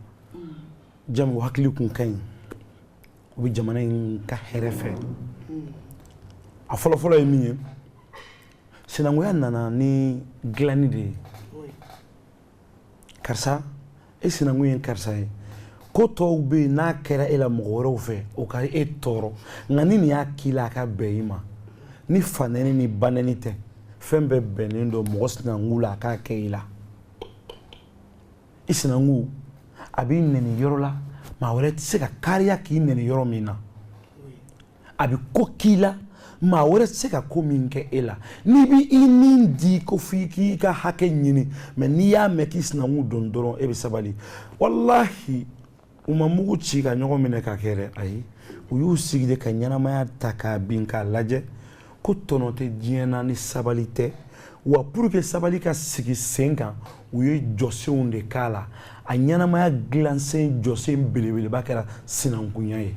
jami o hakili kun ka ɲi o bɛ jamana in ka hɛrɛ fɛ a fɔlɔfɔlɔ ye min ye sinankunya nana ni dilanni de ye karisa e sinankun ye karisa ye ko tɔw bɛ yen n'a kɛra e la mɔgɔ wɛrɛw fɛ o ka e tɔɔrɔ nka ni nin y'a k'i la a ka bɛn i ma ni fanɛni ni banɛni tɛ fɛn bɛɛ bɛnnen don mɔgɔ sinankun la a k'a kɛ i la i sinankun a b'i nɛni yɔrɔ la maa wɛrɛ tɛ se ka kariya k'i nɛni yɔrɔ min na a bɛ ko k'i la maa wɛrɛ tɛ se ka ko min kɛ e la n'i bɛ i nin di ko f'i k'i ka hakɛ ɲini mais n'i y'a mɛn k'i sinankun don dɔrɔn e bɛ sabali walahi u ma mugu ci ka ɲɔgɔn minɛ ka kɛ dɛ ayi u y'u sigi de ka ɲɛnamaya ta k'a bin k'a lajɛ ko tɔnɔ tɛ diɲɛ na ni sabali tɛ wa pour que sabali ka sigi sen kan u ye jɔsenw de k'a la a ɲɛnamaya dilansen jɔsen belebeleba kɛra sinankunya ye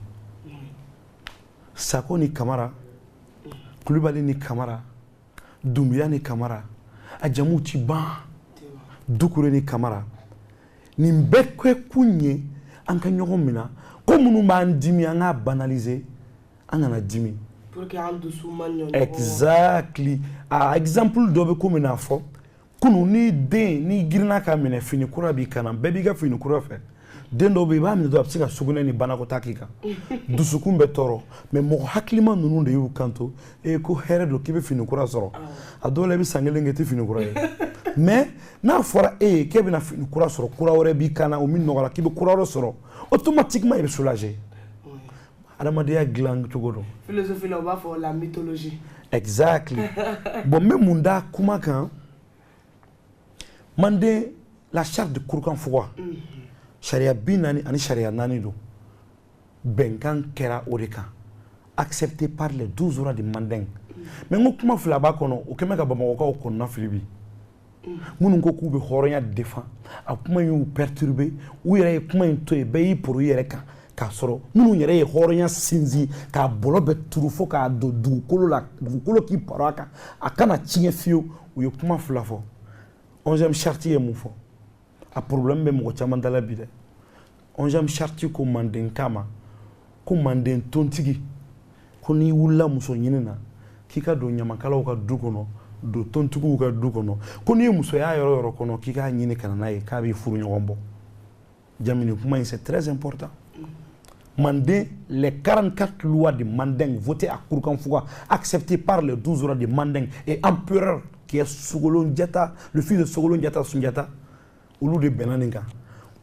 Sako ni Kamara Kulibali ni Kamara Dumbuya ni Kamara a jamu ti ban Dukure ni Kamara nin bɛɛ kɛ kun ye an ka ɲɔgɔn minna ko minnu b'an dimi an k'a banaliser an kana dimi pour que an dusu ma ɲɔgɔn exactly exemple dɔ bɛ ko min na fɔ kunu ni den ni girinna ka minɛ fini kura b'i kana bɛɛ b'i ka fini kura fɛ den dɔw bɛ i b'a minɛ dɔrɔn a bɛ se ka sugunɛ ni banakɔtaa k'i kan dusukun bɛ tɔɔrɔ mais mɔgɔ hakilima ninnu de y'u kanto ko hɛrɛ don k'i bɛ fini kura sɔrɔ a dɔw la i bɛ san kelen kɛ i tɛ fini kura ye mais n'a fɔra e ye k'e bɛna fini kura sɔrɔ kura wɛrɛ b'i kan na o min nɔgɔra k'i bɛ kura wɛrɛ sɔrɔ automatiquement i bɛ soulager adamadenya dilan cogo dɔn philosophie la u b'a fɔ la mythologie exactly bon n bɛ mun da kuma kan Manden la charte de Kurukanfuga sariya 40 ani sariya 4 don bɛnkan kɛra o de kan accepté par les 12 horas de Mandeng mais n ko kuma fila b'a kɔnɔ o kɛmɛ ka Bamakɔkaw kɔnɔna fili bi minnu ko k'u bɛ hɔrɔnya défend a kuma y'u perturbé u yɛrɛ ye kuma in to yen bɛɛ y'i poro i yɛrɛ kan k'a sɔrɔ minnu yɛrɛ ye hɔrɔnya sinsin k'a bɔlɔ bɛ turu fo k'a don dugukolo la dugukolo k'i paro a kan a kana tiɲɛ fiyewu u ye kuma fila fɔ 11e charte ye mun fɔ a problème bɛ mɔgɔ caman dala bi dɛ 11e charte ko Manden kama ko Manden tontigi ko n'i wulila muso ɲini na k'i ka don ɲamakalaw ka du kɔnɔ don tontigiw ka du kɔnɔ ko n'i ye musoya yɔrɔ yɔrɔ kɔnɔ k'i k'a ɲini ka na n'a ye k'a b'i furu ɲɔgɔn bɔ jamini kuma in c'est très important Manden les 44 lois de Mandeng votées à Kurukanfuga acceptées par les 12 horas de Mandeng et empereur qui est Sogolon Diatta, le fils de Sogolon Diatta Sundiata, olu de Benaninga.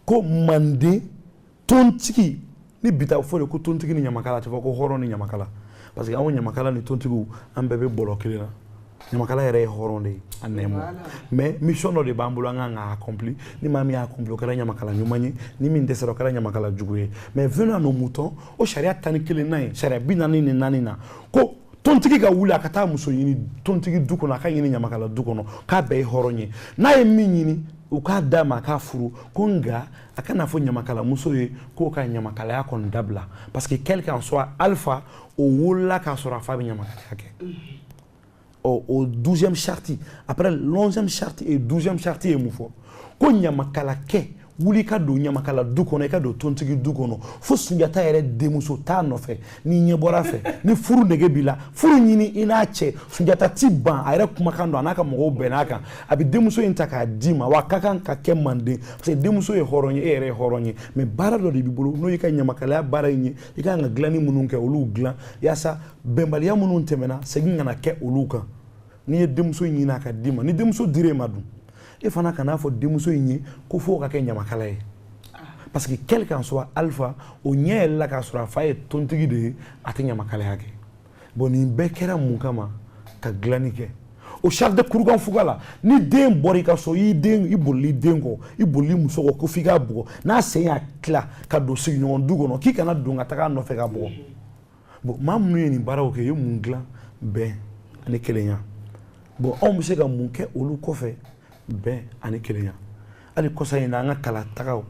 Ko Manden tontigi ni bita fo ko tontigi ni Nyamakala te fo ko horon ni Nyamakala parce que awon Nyamakala ni tontigu an bebe bolo kele na Nyamakala yɛrɛ ye horon de anemo mais mission do de bambulo nga nga accompli ni mami a accompli kala Nyamakala nyumanye ni min desero kala Nyamakala juguye mais venant à nos moutons o sharia tani kele na sharia binani ni nani na ko tontigi ka wuli a ka taa muso ɲini tontigi du kɔnɔ a ka ɲini Nyamakala du kɔnɔ k'a bɛɛ ye hɔrɔn ye n'a ye min ɲini u k'a d'a ma a k'a furu ko nka a kana fɔ Nyamakala muso ye k'o ka Nyamakalaya kɔni dabila parce que quel qu'en soit alpha o wolola k'a sɔrɔ a fa bɛ Nyamakalaya kɛ au 12e charte après l'11e charte et 12e charte ye mun fɔ ko ɲamakala kɛ wuli ka don ɲamakala du kɔnɔ i ka don tontigi du kɔnɔ fo Sunjata yɛrɛ denmuso t'a nɔfɛ ni ɲɛ bɔra fɛ ni furu nege b'i la furu ɲini i n'a cɛ Sunjata ti ban a yɛrɛ kumakan don a n'a ka mɔgɔw bɛnn'a kan a bɛ denmuso in ta k'a d'i ma wa a ka kan ka kɛ manden parce que denmuso ye hɔrɔn ye e yɛrɛ ye hɔrɔn ye mais baara dɔ de b'i bolo n'o y'i ka ɲamakalaya baara in ye i ka kan ka dilanni minnu kɛ olu dilan yaasa bɛnbaliya minnu tɛmɛna segin kana kɛ olu kan n'i ye denmuso in ɲini a ka d'i ma ni denmuso dir'e ma dun e fana kana fɔ denmuso in ye ko fo ka kɛ ɲamakala ye parce que quel qu'en soit alpha o ɲɛ yɛlɛla k'a sɔrɔ a fa ye tontigi de ye a tɛ ɲamakalaya kɛ bon nin bɛɛ kɛra mun kama ka dilanni kɛ o charge de kurukan fuga la ni den bɔra i ka so i bolili den kɔ i bolili muso kɔ ko f'i k'a bugɔ n'a sen y'a tila ka don sigiɲɔgɔn du kɔnɔ k'i kana don ka taga a nɔfɛ ka bugɔ bon maa minnu ye nin baaraw kɛ i ye mun dilan bɛn ani kelenya bon anw bɛ se ka mun kɛ olu kɔfɛ bɛn ani kelenya hali kɔsa in na an ka kalatagaw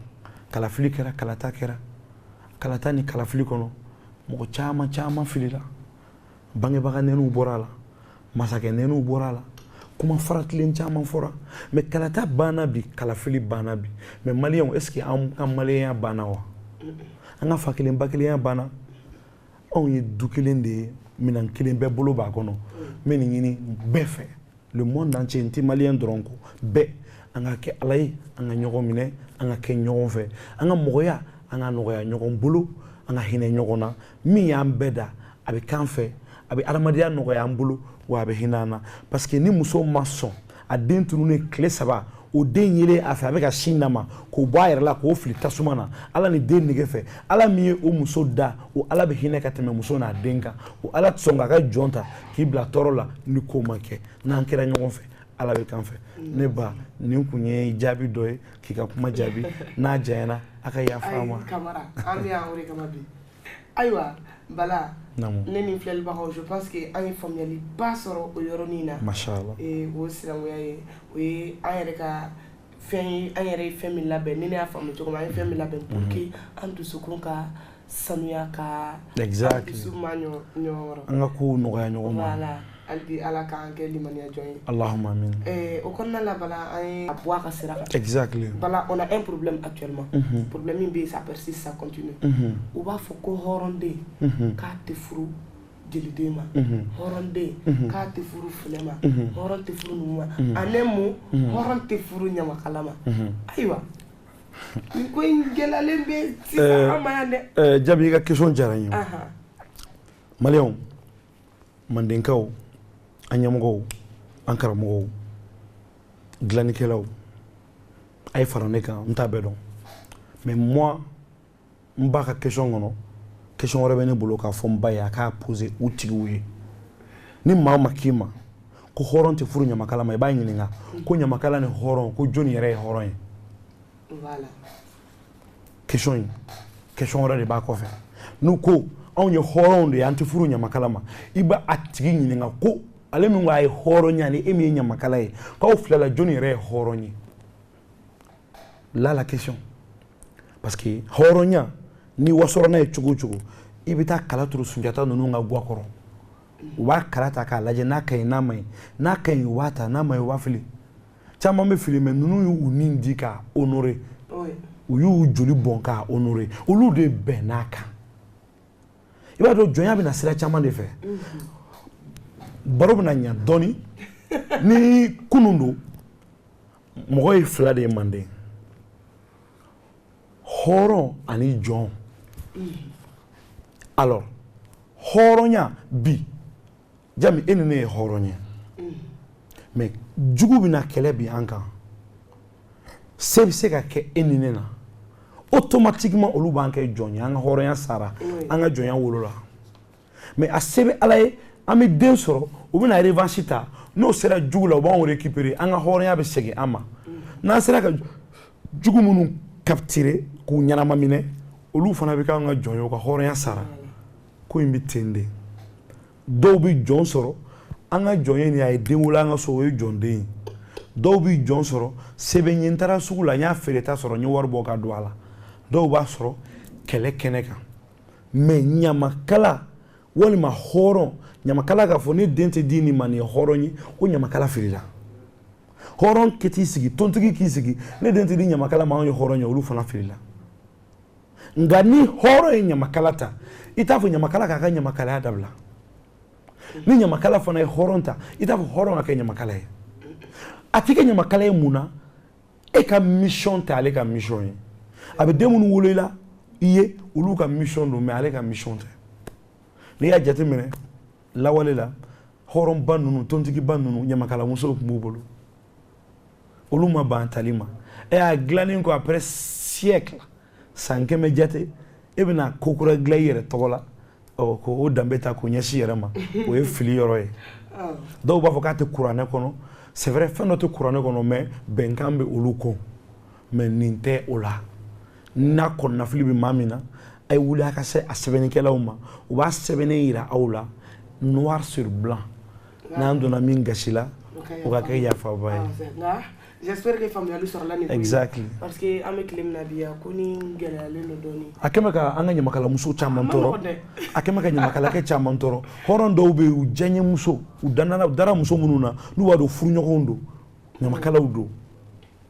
kalafili kɛra kalata kɛra kalata ni kalafili kɔnɔ mɔgɔ caman filila bangebaga nɛniw bɔra a la masakɛ nɛniw bɔra a la kuma faratilen caman fɔra mais kalata banna bi kalafili banna bi mais maliyɛnw est ce que an ka maliyɛnya banna wa an ka fa kelen ba kelenya banna anw ye du kelen de ye minan kelen bɛɛ bolo b'a kɔnɔ n bɛ nin ɲini bɛɛ fɛ le monde entier n tɛ maliyɛn dɔrɔn kɔ bɛɛ an ka kɛ ala ye an ka ɲɔgɔn minɛ an ka kɛ ɲɔgɔn fɛ an ka mɔgɔya an ka nɔgɔya ɲɔgɔn bolo an ka hinɛ ɲɔgɔn na min y'an bɛɛ da a bɛ k'an fɛ a bɛ adamadenya nɔgɔya an bolo wa a bɛ hinɛ an na parce que ni muso ma sɔn a den tununnen tile 3 o den yelen a fɛ a bɛ ka sin d'a ma k'o bɔ a yɛrɛ la k'o fili tasuma na ala ni den nege fɛ ala min ye o muso da o ala bɛ hinɛ ka tɛmɛ muso n'a den kan o ala tɛ sɔn k'a ka jɔn ta k'i bila tɔɔrɔ la ni ko ma kɛ n'an kɛra ɲɔgɔn fɛ ala bɛ k'an fɛ ne ba nin kun ye jaabi dɔ ye k'i ka kuma jaabi n'a janyana a ka yafa ma Kamara an bɛ yan o de kama bi ayiwa Bala ne ni filɛlibagaw je pense que an ye faamuyaliba sɔrɔ o yɔrɔnin na mashallah o sinankuya ye o ye an yɛrɛ ka fɛn ye an yɛrɛ ye fɛn min labɛn ni ne y'a faamu cogo min an ye fɛn min labɛn pour que an dusukun ka sanuya ka an dusu ma ɲɔgɔn an ka kow nɔgɔya ɲɔgɔn ma voilà hali ala k'an kɛ limaniya jɔn ye Allahumma amin o kɔnɔna la Bala an ye a bɔ a ka sira kan exactly Bala on a un problème actuellement problème min bɛ yen ça persiste ça continue u b'a fɔ ko hɔrɔnden k'a tɛ furu jeliden ma hɔrɔnden k'a tɛ furu filɛ ma hɔrɔn tɛ furu numu ma ani mun hɔrɔn tɛ furu ɲamakala ma ayiwa nin ko in gɛlɛyalen bɛ sisan an ma yan dɛ jaabi i ka question diyara n ye maliyɛnw mandenkaw an ɲɛmɔgɔw an karamɔgɔw dilannikɛlaw a ye fara ne kan n t'a bɛɛ dɔn mais moi n ba ka question kɔnɔ question wɛrɛ bɛ ne bolo k'a fɔ n ba ye a k'a poser u tigiw ye ni maa o maa k'i ma ko hɔrɔn tɛ furu ɲamakala ma i b'a ɲininka ko ɲamakala ni hɔrɔn ko jɔnni yɛrɛ ye hɔrɔn ye question wɛrɛ de b'a kɔfɛ n'u ko anw ye hɔrɔnw de ye an tɛ furu ɲamakala ma i b'a a tigi ɲininka ko ale min ko a ye hɔrɔnya ni e min ye ɲamakala ye k'aw filala jɔnni yɛrɛ ye hɔrɔn ye là la question parce que hɔrɔnya ni wasɔrɔ n'a ye cogo o cogo i bɛ taa kala turu Sunjata ninnu ka guwa kɔrɔ u b'a kala ta k'a lajɛ n'a ka ɲi n'a ma ɲi n'a ka ɲi u b'a ta n'a ma ɲi u b'a fili caman bɛ fili mais ninnu y'u nin di k'a honorer u y'u joli bɔn k'a honorer olu de bɛnn'a kan i b'a dɔn jɔnya bɛna sira caman de fɛ baro bɛna ɲa dɔɔni ni kunun don mɔgɔ ye fila de ye Manden hɔrɔn ani jɔn alors hɔrɔnya bi jami e ni ne ye hɔrɔn ye mais jugu bɛna kɛlɛ bi an kan se bɛ se ka kɛ e ni ne na automatiquement olu b'an kɛ jɔn ye an ka hɔrɔnya sara an ka jɔnya wolola mais a se bɛ ala ye an bɛ den sɔrɔ u bɛna revanche ta n'o sera jugu la u b'anw récupérer an ka hɔrɔnya bɛ segin an ma n'an sera ka jugu minnu capturer k'u ɲanama minɛ olu fana bɛ k'an ka jɔn ye u ka hɔrɔnya sara ko in bɛ ten de dɔw bɛ jɔn sɔrɔ an ka jɔn ye nin a ye den wolo an ka so o ye jɔn den ye dɔw bɛ jɔn sɔrɔ sɛbɛn n ye n taara sugu la n y'a feereta sɔrɔ n ye wari bɔ ka don a la dɔw b'a sɔrɔ kɛlɛ kɛnɛ kan mais ɲamakala walima hɔrɔn ɲamakala k'a fɔ ne den tɛ di nin ma nin ye hɔrɔn ye o ɲamakala filila hɔrɔn kɛ t'i sigi tontigi k'i sigi ne den tɛ di ɲamakala ma anw ye hɔrɔn ye olu fana filila nka ni hɔrɔn ye ɲamakala ta i t'a fɔ ɲamakala k'a ka ɲamakalaya dabila ni ɲamakala fana ye hɔrɔn ta i t'a fɔ hɔrɔn ka kɛ ɲamakala ye a tɛ kɛ ɲamakala ye mun na e ka mission tɛ ale ka mission ye a bɛ den minnu wolo i la i ye olu ka mission don mais ale ka mission tɛ n'i y'a jateminɛ lawale la hɔrɔnba ninnu tontigiba ninnu ɲamakalamusow tun b'u bolo olu ma ban tali ma e y'a dilannen kɔ après siècle san kɛmɛ jate e bɛna ko kura dilan i yɛrɛ tɔgɔ la ko o danbe ta k'o ɲɛsin yɛrɛ ma o ye fili yɔrɔ ye dɔw b'a fɔ k'a tɛ kuranɛ kɔnɔ c'est vrai fɛn dɔ tɛ kuranɛ kɔnɔ mais bɛnkan bɛ olu kɔ mais nin tɛ o la n'a kɔnɔnafili bɛ maa min na a ye wuli a ka se a sɛbɛnnikɛlaw ma u b'a sɛbɛnnen yira aw la noir sur blanc n'an donna min gasi la o ka kɛ yafaba ye. J'espère que faamuyali sɔrɔla nin ko in exactly parce que an bɛ tile min na bi ko ni gɛlɛyalen don dɔɔni a kɛmɛ ka an ka ɲamakalamuso caman tɔɔrɔ a kɛmɛ ka ɲamakalakɛ caman tɔɔrɔ hɔrɔn dɔw bɛ yen u diyaɲɛmuso u dara muso minnu na n'u b'a dɔn furuɲɔgɔnw don ɲamakalaw don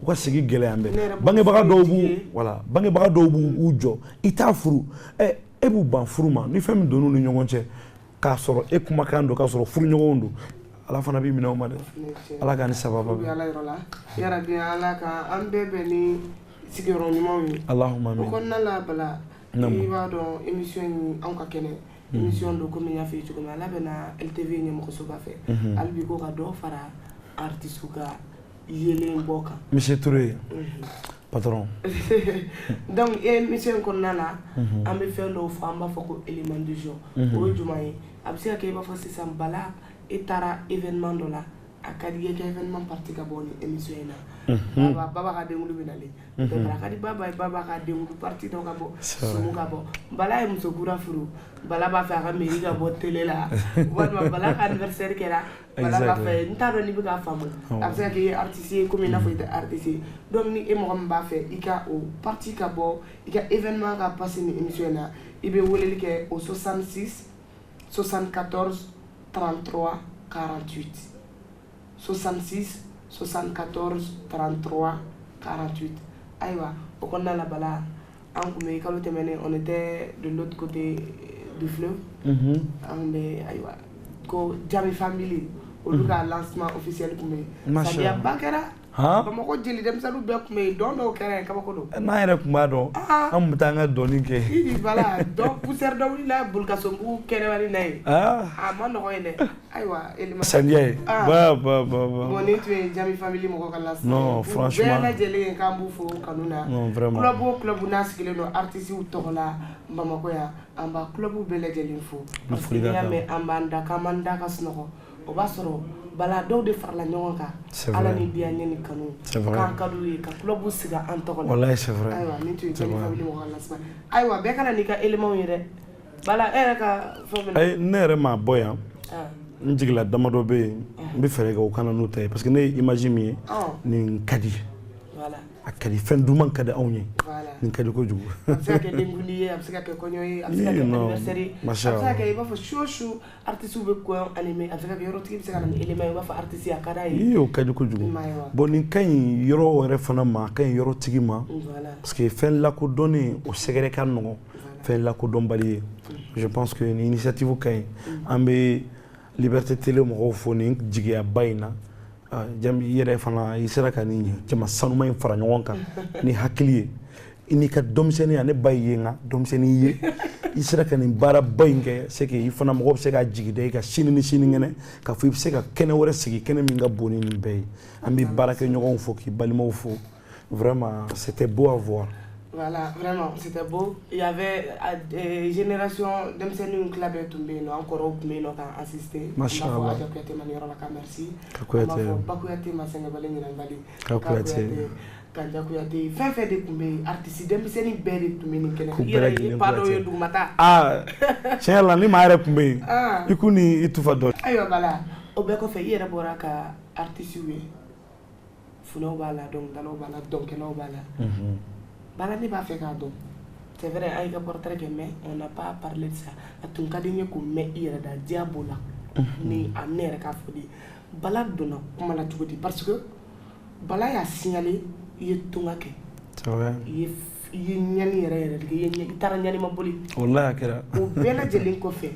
u ka sigi gɛlɛya an bɛ bangebaga dɔw b'u jɔ i t'a furu e b'u ban furu ma ni fɛn min donn'u ni ɲɔgɔn cɛ k'a sɔrɔ e kumakan don k'a sɔrɔ furuɲɔgɔnw don ala fana b'i minɛ o ma dɛ ala k'an ni sababa bɛ ala yɔrɔ la yarabi ala ka an bɛɛ bɛn ni sigiyɔrɔ ɲumanw ye Allahumma amin o kɔnɔna la Bala i b'a dɔn émission in anw ka kɛnɛ émission don komi n y'a f'i ye cogo min ala bɛna LTV ɲɛmɔgɔsoba fɛ hali bi ko ka dɔ fara artiste ka yelen bɔ kan Monsieur Touré patron donc émission in kɔnɔna la an bɛ fɛn dɔw fɔ an b'a fɔ ko élément du jour o ye jumɛn ye a bɛ se ka kɛ i b'a fɔ sisan Bala e taara événement dɔ la a ka di i ye ka événement parti ka bɔ ni émission in na baba ka denkundi bɛ nalen peut-être a ka di baba ye baba ka denkundi parti dɔ ka bɔ sumu ka bɔ Bala ye muso kura furu Bala b'a fɛ a ka mairie ka bɔ télé la walima Bala ka anniversaire kɛra Bala b'a fɛ n t'a dɔn n'i bɛ k'a faamu a bɛ se ka kɛ i ye artiste ye komi i n'a fɔ i tɛ artiste ye donc ni e mɔgɔ min b'a fɛ i ka o parti ka bɔ i ka événement ka passer ni émission in na i bɛ weleli kɛ au 66 74 33 48 66 74 33 48 aïwa au kɔnɔna la Bala an kun bɛ kalo tɛmɛnen on était de l'autre côté du fleuve an bɛ aïwa ko Jami family olu ka lancement officiel kun bɛ samiya ba kɛra Bamakɔ jeli denmisɛnninw bɛɛ kun bɛ yen dɔn dɔw kɛra yen kabako don n'an yɛrɛ kun b'a dɔn an kun bɛ taa an ka dɔnni kɛ Bala dɔn poussière dɔ wulila bolikasobugu kɛnɛmani na ye a ma nɔgɔ ye dɛ ayiwa saniya ye bon nin tun ye Jami family mɔgɔ ka lancement non franchement bɛɛ lajɛlen k'an b'u fo kanu na non vraiment club o club n'a sigilen don artistes tɔgɔ la Bamakɔ yan an b'a club bɛɛ lajɛlen fo parce que n'i y'a mɛn an b'an da k'an b'an da ka sunɔgɔ o b'a sɔrɔ Bala dɔw de farala ɲɔgɔn kan ala ni diya ɲɛ ni kanu k'an ka d'u ye ka club sigi an tɔgɔ la wallahi c'est vrai ayiwa nin tun ye Jami family mɔgɔ ka lancement ayiwa bɛɛ kana n'i ka éléments ye dɛ Bala e yɛrɛ ka fɛn bɛ ne yɛrɛ ma bɔ yan n jigila damadɔ bɛ yen n bɛ fɛɛrɛ kɛ o kana n'o ta ye parce que ne ye image min ye nin ka di a ka di fɛn duman ka di anw ye nin ka di kojugu a bɛ se ka kɛ denkundi ye a bɛ se ka kɛ kɔɲɔ ye a bɛ se ka kɛ anniversaire ye a bɛ se ka kɛ i b'a fɔ su o su artistes bɛ kɔɲɔ animé a bɛ se ka kɛ yɔrɔtigi bɛ se ka na ni élément ye i b'a fɔ artiste a ka d'a ye o ka di kojugu bon nin ka ɲi yɔrɔ wɛrɛ fana ma a ka ɲi yɔrɔtigi ma parce que fɛn lakodɔnnen o sɛgɛrɛ ka nɔgɔn fɛn lakodɔnbali ye je pense que nin initiative ka ɲi an bɛ Liberté Télé mɔgɔw fo nin jigiyaba in na Jami yɛrɛ fana i sera ka nin jama sanuma in fara ɲɔgɔn kan ni hakili ye i n'i ka denmisɛnninya ne ba ye n ka denmisɛnnin ye i sera ka nin baaraba in kɛ c'est que i fana mɔgɔ bɛ se ka jigi da i ka sini ni sinikɛnɛ k'a fɔ i bɛ se ka kɛnɛ wɛrɛ sigi kɛnɛ min ka bon ni nin bɛɛ ye an bɛ baarakɛɲɔgɔnw fo k'i balimaw fo vraiment c'était beau à voir. Voilà, vraiment, c'était beau. Il y avait génération denmisɛnninw tila bɛɛ tun bɛ yen nɔ an kɔrɔw tun bɛ yen nɔ k'an assister. Mashallah. An b'a fɔ Aja Kuyate ma nin yɔrɔ la ka merci. Ka Kuyate. An b'a fɔ Ba Kuyate ma sɛgɛnbali ɲinanbali. Ka Kuyate. Kanja Kuyate fɛn fɛn de tun bɛ yen artiste denmisɛnnin bɛɛ de tun bɛ nin kɛnɛ. K'u bɛɛ lajɛlen I pa dɔw ye dugumata. Tiɲɛ yɛrɛ la ni maa yɛrɛ tun bɛ yen i kun ni i tufa dɔ. Ayiwa Bala o bɛɛ kɔfɛ i yɛrɛ bɔra ka artistes ye funɛw b'a la dɔnkilidalaw b'a la dɔnkɛlaw b'a la. Bala ne b'a fɛ k'a dɔn c'est vrai ay ka portrait que mais on n'a pas parlé de ça atun kadinye ko mais ira da diabola ni amere ka fodi bala donna kuma la tugodi parce que bala ya signalé ye tunga ke c'est vrai ye ñani yere ye tara ñani ma boli wallahi akira o bela jeli ko fe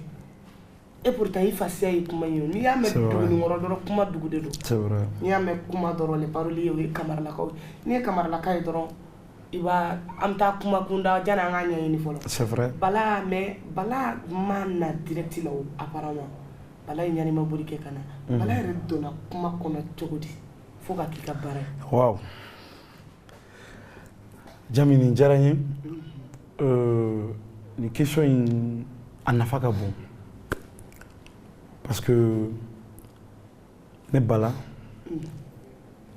et pourtant il fasse ay kuma yo ni ya met ni woro do kuma dugude do c'est vrai ni ya met kuma doro les paroles yo kamar la ko ni kamar la kay doro iba amta kuma kunda jana nga ñani folo c'est vrai bala mais bala manna direct law apparemment bala ñani ma boli ke kana bala re dona kuma kono togodi fo ka kika bare wow Jamini jaranye ni question in anafa ka bon parce que ne bala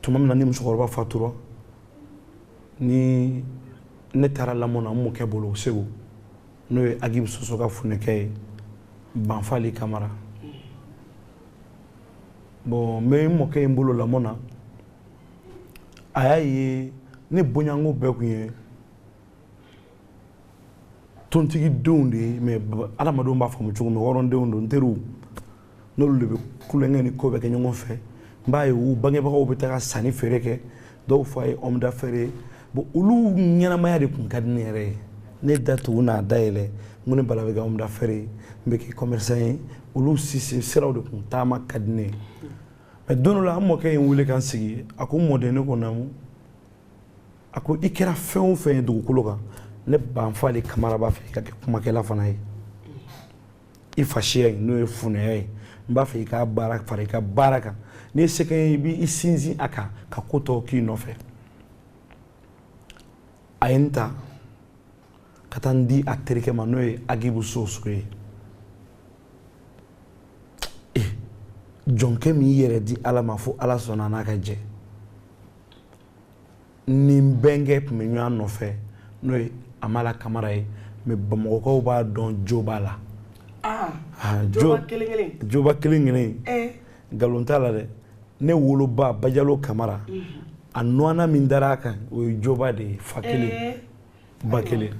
tuma mina ni musokɔrɔba fatura ni ne taara lamɔna n mɔkɛ bolo segu n'o ye Agibu Soso ka funɛkɛ ye Banfali Kamara bon n bɛ n mɔkɛ ye n bolo lamɔna a y'a ye ne bonyanko bɛɛ kun ye tontigi denw de ye mais adamadenw b'a faamu cogo min hɔrɔndenw don n teriw n'olu de bɛ kulonkɛ ni ko bɛ kɛ ɲɔgɔn fɛ n b'a ye u bangebagaw bɛ taga sanni feere kɛ dɔw fa ye homme d'affaires ye bon olu ɲɛnamaya de kun ka di ne yɛrɛ ye ne da tugu n'a dayɛlɛ n ko ne bala bɛ kɛ homme d'affaires ye n bɛ kɛ commerçant ye olu siraw de kun taama ka di ne ye mais don dɔ la an mɔkɛ ye n wele ka n sigi a ko mɔden ne ko naamu a ko i kɛra fɛn o fɛn ye dugukolo kan ne Banfali Kamara b'a fɛ i ka kɛ kumakɛla fana ye i fasiya ye n'o ye funɛya ye n b'a fɛ i ka baara fara i ka baara kan n'i ye se kɛ i b'i sinsin a kan ka ko tɔw k'i nɔfɛ a ye n ta ka taa n di a terikɛ ma n'o ye Agibu Soso ye jɔnkɛ min y'i yɛrɛ di Ala ma fo Ala sɔnna n'a ka jɛ ni n bɛnkɛ tun bɛ ɲɔgɔn nɔfɛ n'o ye Amala Kamara ye mais Bamakɔkaw b'a dɔn jo b'a la joba kelen nkalon t'a la dɛ ne woloba Bajalo Kamara a nɔnna min dara a kan o ye joba de ye fa kelen ba kelen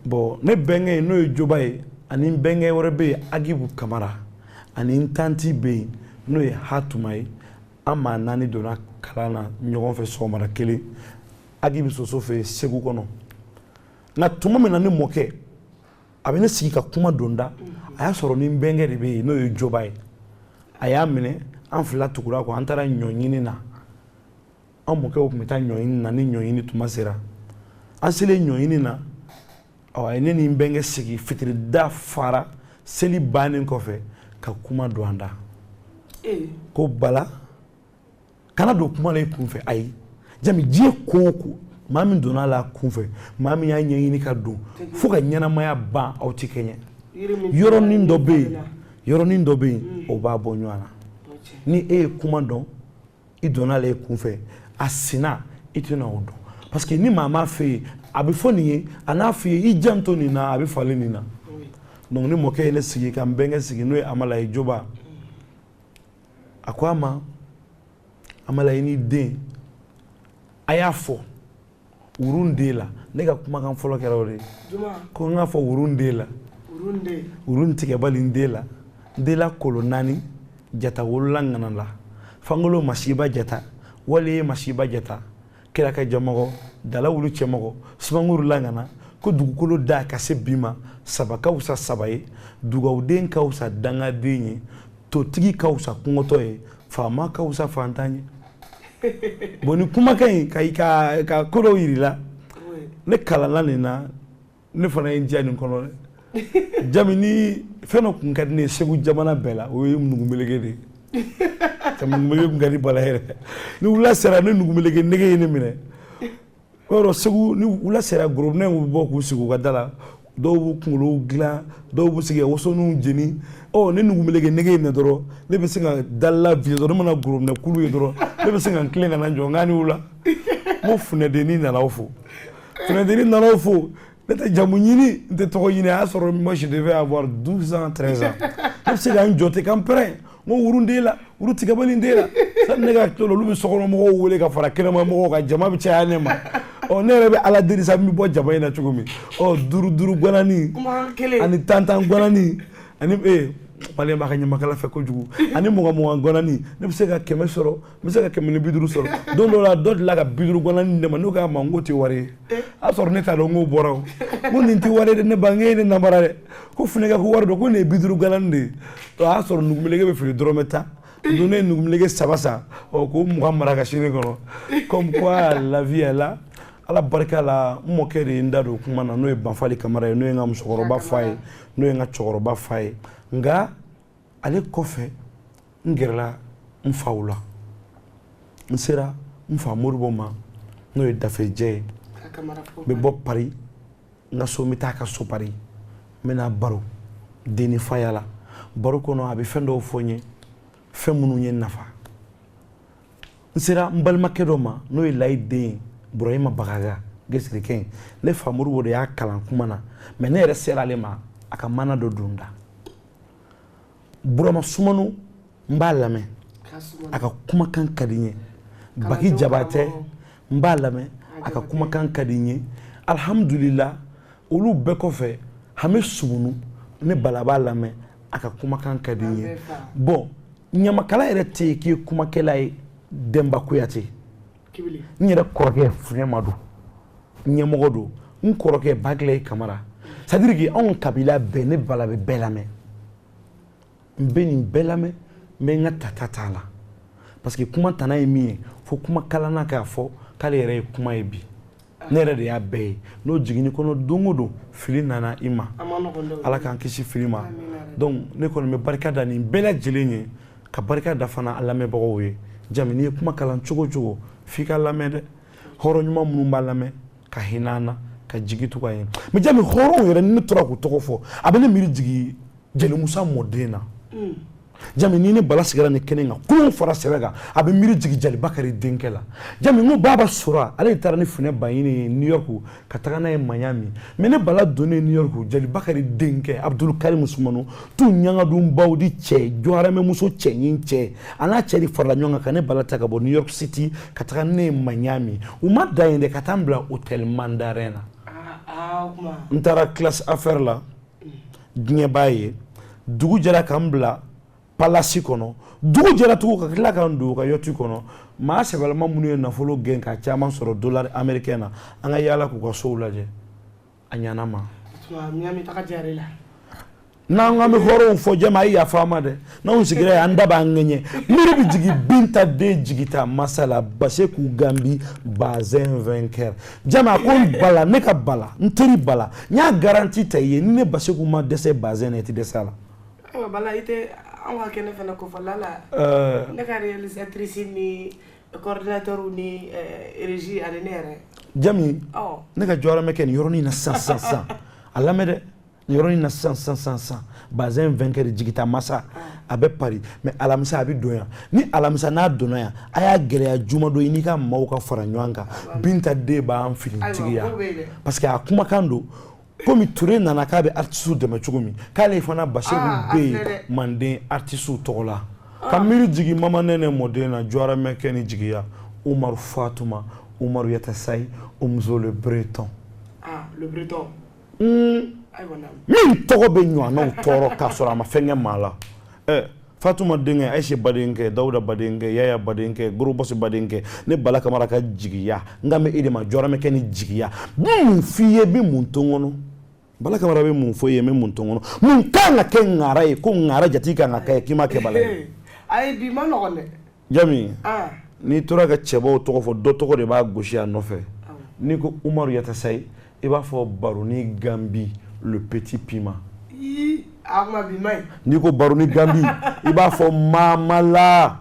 bon ne bɛnkɛ n'o ye joba ye ani n bɛnkɛ wɛrɛ bɛ yen Agibu Kamara ani n tanti bɛ yen n'o ye Hatuma ye an maa naani donna kalan na ɲɔgɔn fɛ sɔgɔmada kelen Agibu Soso fɛ Segu kɔnɔ nka tuma min na ne mɔkɛ a bɛ ne sigi ka kuma donda a y'a sɔrɔ ni n bɛnkɛ de bɛ yen n'o ye joba ye a y'a minɛ an fila tugura kɔ an taara ɲɔ ɲini na an mɔkɛw tun bɛ taa ɲɔ ɲini na ni ɲɔ ɲini tuma sera an selen ɲɔ ɲini na a ye ne ni n bɛnkɛ sigi fitirida fara seli bannen kɔfɛ ka kuma don an da ko Bala kana don kuma la i kunfɛ ayi jami diɲɛ ko o ko maa min donna a la kunfɛ maa min y'a ɲɛɲini ka don fo ka ɲɛnamaya ban aw tɛ kɛɲɛ yɔrɔnin dɔ bɛ yen o b'a bɔ ɲɔgɔn na ni e ye kuma dɔn i donna a la i kunfɛ a sina i tɛna o dɔn parce que ni maa m'a fɛ yen a bɛ fɔ nin ye a n'a fɔ i ye i janto nin na a bɛ falen nin na donc ni mɔkɛ ye ne sigi ka n bɛnkɛ sigi n'o ye Amala ye joba a ko a ma Amala i ni den a y'a fɔ wurun den la ne ka kumakan fɔlɔ kɛra o de ye ko n k'a fɔ wurun den la wurun tigɛbali n den la n den la kolo 4 jata wolola ŋana la fangolo Masiba Jata wale Masiba Jata kira ka jamɔgɔ dala wulu cɛmɔgɔ sumanguru la ŋana ko dugukolo da ka se bi ma saba ka wusa saba ye dugawuden ka wusa dangaden ye totigi ka wusa kungɔtɔ ye faama ka wusa fantan ye bon ni kumakan in ka ko dɔw yirila ne kalanna nin na ne fana ye n diya nin kɔnɔ dɛ jami ni fɛn dɔ kun ka di ne ye Segu jamana bɛɛ la o ye nugumeleke de ye nugumeleke kun ka di Bala yɛrɛ ni wula sera ne nugumeleke nege ye ne minɛ o yɔrɔ Segu ni wula sera gorobinɛ bɛ bɔ k'u sigi u ka da la dɔw b'u kunkolow dilan dɔw b'u sigi ka wosoninw jeni ne nugumeleke nege ye minɛ dɔrɔn ne bɛ se ka dalila vide dɔrɔn ne mana gorobinɛ kulu ye dɔrɔn ne bɛ se ka n tilen ka na jɔ n k'a ni wula n ko funɛdennin nanaw fo funɛdennin nanaw fo ne tɛ jamu ɲini n tɛ tɔgɔ ɲini a y'a sɔrɔ moi je devais avoir 12 ans 13 ans ne bɛ se ka n jɔ ten ka n pɛrɛn n ko wurun den la wuru tigɛbali den la sani ne ka to la olu bɛ sokɔnɔmɔgɔw wele ka fara kɛnɛmamɔgɔw kan jama bɛ caya ne ma ɔ ne yɛrɛ bɛ ala deli sa min bɛ bɔ jaba in na cogo min ɔ duuru ganani ani tan ganani ani maliyɛn b'a ka ɲamakala fɛ kojugu ani 20 ganani ne bɛ se ka 100 sɔrɔ n bɛ se ka 150 sɔrɔ don dɔ la dɔ delila ka 50 ganani de ma n'o k'a ma n ko tɛ wari ye a sɔrɔ ne t'a dɔn n k'o bɔra o ko nin tɛ wari ye dɛ ne ba n k'e ye ne namara dɛ ko funɛkɛ ko wari dɔ ko nin ye 50 ganani de ye o y'a sɔrɔ nugumeleke bɛ feere dɔrɔmɛ 10 don ne ye nugumeleke 3 san ɔ ko 20 mara ka sini kɔnɔ comme quoi la vie est là ala barika la n mɔkɛ de ye n da don kuma na n'o ye Banfali Kamara ye n'o ye n ka musokɔrɔba fa ye n'o ye n ka cɛkɔrɔba fa ye nka ale kɔfɛ n gɛrɛla n faw la n sera n fa Moribo ma n'o ye Dafejɛ ye n bɛ bɔ Paris n ka so n bɛ taa a ka so Paris n bɛ na baro denni faya la baro kɔnɔ a bɛ fɛn dɔw fɔ n ye fɛn minnu ye n nafa n sera n balimakɛ dɔ ma n'o ye Layi den ye Burahima Bagaga Gesirikɛ ne fa Moribo de y'a kalan kuma na mais ne yɛrɛ sera ale ma a ka mana dɔ don da Burama Sumano n b'a lamɛn a ka kumakan ka di n ye Baki Jabatɛ n b'a lamɛn a ka kumakan ka di n ye alhamdulillah olu bɛɛ kɔfɛ Hame Sumunu ne Bala b'a lamɛn a ka kumakan ka di n ye bon ɲamakala yɛrɛ tɛ yen k'i ye kumakɛla ye Demba Kuyate n yɛrɛ kɔrɔkɛ Funɛ Madu ɲɛmɔgɔ don n kɔrɔkɛ Bagilayi Kamara c'est à dire que anw kabila bɛɛ ne Bala bɛ bɛɛ lamɛn n bɛ nin bɛɛ lamɛn n bɛ n ka tata t'a la parce que kuma tana ye min ye fo kuma kalanna k'a fɔ k'ale yɛrɛ ye kuma ye bi ne yɛrɛ de y'a bɛɛ ye n'o jiginni kɔnɔ don o don fili nana i ma ala k'an kisi fili ma donc ne kɔni bɛ barika da nin bɛɛ lajɛlen ye ka barika da fana a lamɛnbagaw ye Jami n'i ye kuma kalan cogo o cogo f'i ka lamɛn dɛ hɔrɔn ɲuman minnu b'a lamɛn ka hinɛ an na ka jigi tugu a ye mais Jami hɔrɔnw yɛrɛ ni ne tora k'u tɔgɔ fɔ a bɛ ne miiri jigin Jeli Musa mɔden na Jami ni ne Bala sigira ni kɛnɛ kan kulun fara sɛbɛ kan a bɛ miiri jigin Jali Bakari denkɛ la Jami n ko Baba Sora ale de taara ni Funɛ Baɲini ye New York ka taga n'a ye Miami mais ne Bala donnen New York Jali Bakari denkɛ Abdul Karim Sumano tu ɲangadun baw di cɛ jɔyɔrɔmɛmuso cɛɲin cɛ a n'a cɛ de farala ɲɔgɔn kan ka ne Bala ta ka bɔ New York City ka taga ne ye Miami u ma da yen dɛ ka taa n bila Hôtel Mandarin na n taara classe affaire la diɲɛ b'a ye dugu jɛra ka n bila Palasi kɔnɔ dugu jɛra tugu ka tila ka n don ka yɔti kɔnɔ maa sɛbɛlama minnu ye nafolo gɛn ka caman sɔrɔ dollar américain na an ka yaala k'u ka sow lajɛ a ɲana ma n'an bɛ hɔrɔnw fɔ Jami a ye yafa an ma dɛ n'anw sigira yen an da b'an ŋɛɲɛ miiri bɛ jigin Binta den Jigita Masala Baseku Gambi Bazɛn vainqueur Jami a ko n Bala ne ka Bala n teri Bala n y'a garanti ta i ye ni ne Baseku ma dɛsɛ Bazɛn na i tɛ dɛsɛ a la Bala i tɛ an ka kɛnɛ fana kofɔla la ne ka réalisatrice ni coordinateur ni régie ani ne yɛrɛ Jami ne ka jɔyɔrɔ kɛ nin yɔrɔnin na sisan a lamɛn dɛ nin yɔrɔnin na sisan Bazɛn vainqueur Jigita Masa a bɛ Paris mais alamisa a bɛ don yan ni alamisa n'a donna yan a y'a gɛlɛya juma dɔ i n'i ka maaw ka fara ɲɔgɔn kan Binta den b'an finitigiya parce que a kumakan don komi Ture nana k'a bɛ artiste dɛmɛ cogo min k'ale fana Baseku bɛ yen Manden artiste tɔgɔ la ka miiri jigin Mama Nɛnɛ mɔden na jɔyɔrɔ kɛ ni jigiya Umaru Fatuma Umaru Yatasayi Omzo le Breton le Breton min tɔgɔ bɛ ɲɔgɔnnaw tɔɔrɔ k'a sɔrɔ a ma fɛn kɛ maa la Fatuma denkɛ Ayise badenkɛ Dawuda badenkɛ Yaya badenkɛ Gorobɔsi badenkɛ ne Bala Kamara ka jigiya n ka mɛ e de ma jɔyɔrɔ kɛ ni jigiya bɛ mun f'i ye bɛ mun to n kɔnɔ Bala Kamara bɛ mun fɔ i ye bɛ mun to n kɔnɔ mun kan ka kɛ ŋara ye ko ŋara jate kan ka kɛ k'i ma kɛ Bala ye ayi bi ma nɔgɔn dɛ Jami n'i tora ka cɛbaw tɔgɔ fɔ dɔ tɔgɔ de b'a gosi a nɔfɛ n'i ko Umaru Yatasayi i b'a fɔ Baroni Gambi le petit piment n'i ko Baroni Gambi i b'a fɔ Mamala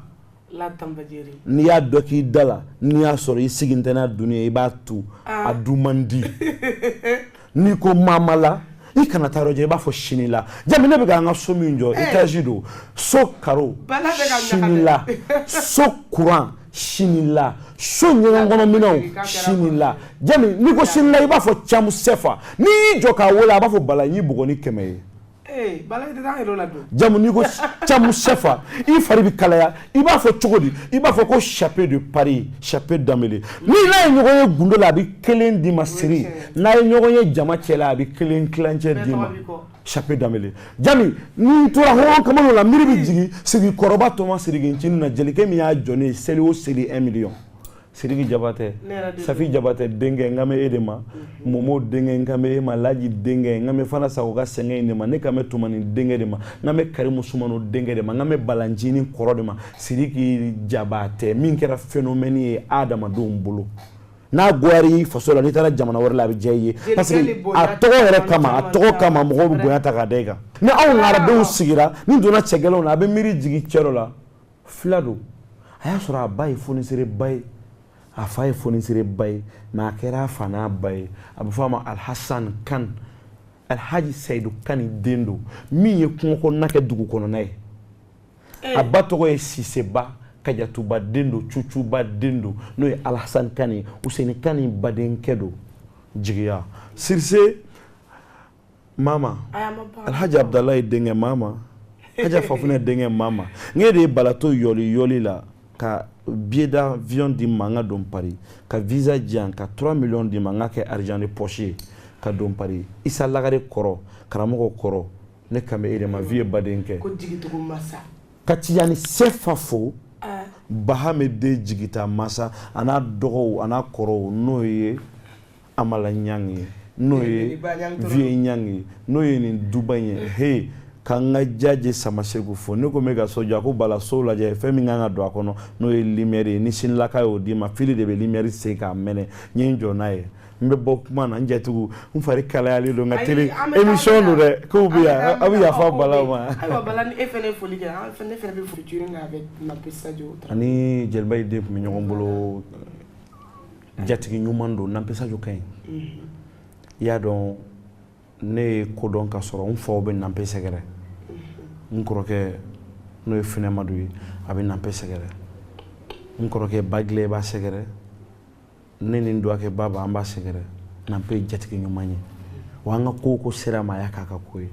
n'i y'a dɔ k'i da la n'i y'a sɔrɔ i sigi tɛ n'a dunni ye i b'a tu a du man di n'i ko Mamala i kana taa yɔrɔ jan i b'a fɔ Sinila Jami ne bɛ k'an ka so min jɔ étage don so karo Sinila so courant Sinila so ɲɛgɛn kɔnɔ minɛnw Sinila Jami n'i ko Sinila i b'a fɔ Camu Sefa n'i y'i jɔ k'a wele a b'a fɔ Bala n y'i bugɔ ni 100 ye bala ite ta yɛrɛ la don jamu ni ko camu sefa i fari bi kalaya i b'a fɔ cogo di i b'a fɔ ko chapeau de Paris chapeau d'Amélie ni n'a ye ɲɔgɔn ye gundo la a bi kelen di ma siri n'a ye ɲɔgɔn ye jama cɛ la a bi kelen kilancɛ di ma chapeau d'Amélie jami ni tora hɔrɔn kamalen la miiri bi jigi sigi kɔrɔba tɔma sirigincinin na jelikɛ min y'a jɔ ne ye seli o seli 1 million Sidiki Jabate, Safi Jabate denkɛ n ka mɛ e de ma Momo denkɛ n ka mɛ e ma Laji denkɛ n ka mɛ Fana Sago ka sɛngɛ in de ma ne ka mɛ Tumani denkɛ de ma n ka mɛ Karimu Sumano denkɛ de ma n ka mɛ Balanjini kɔrɔ de ma Sidiki Jabate min kɛra phénomène ye adamadenw bolo n'a goyara faso la n'i taara jamana wɛrɛ la a bɛ diya i ye parce que a tɔgɔ yɛrɛ kama mɔgɔw bɛ bonya ta k'a da i kan ni anw ŋaradenw sigira ni donna cɛgɛlɛnw na a bɛ miiri jigin cɛ dɔ la fila don a y'a sɔrɔ a ba ye fonisere ba ye a fa ye fonisere ba ye mais a kɛra a fa n'a ba ye a bɛ fɔ a ma Alhassan Kan Alhaji Seyidu Kani den don min ye kungo kɔnɔna kɛ dugu kɔnɔna ye a ba tɔgɔ ye Siseba Kajatuba den don Cucuba den don n'o ye Alhassan Kani Useni Kani badenkɛ don jigiya Sirse mama Alhaji Abdalayi denkɛ mama Haja Fafuna denkɛ mama ne de ye balato yɔli la ka billet d'avion di ma n ka don Paris ka visa di yan ka 3 millions di ma n ka kɛ argent de poche ye ka don Paris Isa Lagare kɔrɔ karamɔgɔ kɔrɔ ne kan bɛ e de ma vie baden kɛ ko jigitugu masa ka Tijani Sefa fo Bahame de jigita masa a n'a dɔgɔw a n'a kɔrɔw n'o ye Amala Ɲang ye n'o ye vie Ɲang ye n'o ye nin duba in ye he k'an ka jaje Samasegu fo ne ko mɛ ka sɔjɔ a ko bala so lajɛ fɛn min kan ka don a kɔnɔ n'o ye lumière ye ni sinilaka y'o d'i ma fili de bɛ lumière se k'a mɛnɛ n ye n jɔ n'a ye n bɛ bɔ kuma na n jatigiw n fari kalayalen don nka télé émission don dɛ k'o bɛ yan a bɛ yafa bala ma ayiwa bala ni e fɛnɛ foli kɛ ne fɛnɛ bɛ foli tuuri na avec Nampé Sadio ani Jeliba den tun bɛ ɲɔgɔn bolo jatigi ɲuman don Nampé Sadio ka ɲi i y'a dɔn ne ye ko dɔn ka sɔrɔ n faw bɛ Nampé sɛgɛrɛ n kɔrɔkɛ n'o ye Funɛmadu ye a bɛ Nampé sɛgɛrɛ n kɔrɔkɛ Bagile b'a sɛgɛrɛ ne ni n dɔgɔkɛ Baba an b'a sɛgɛrɛ Nampé jatigi ɲuman ye wa an ka ko o ko sera ma a y'a k'a ka ko ye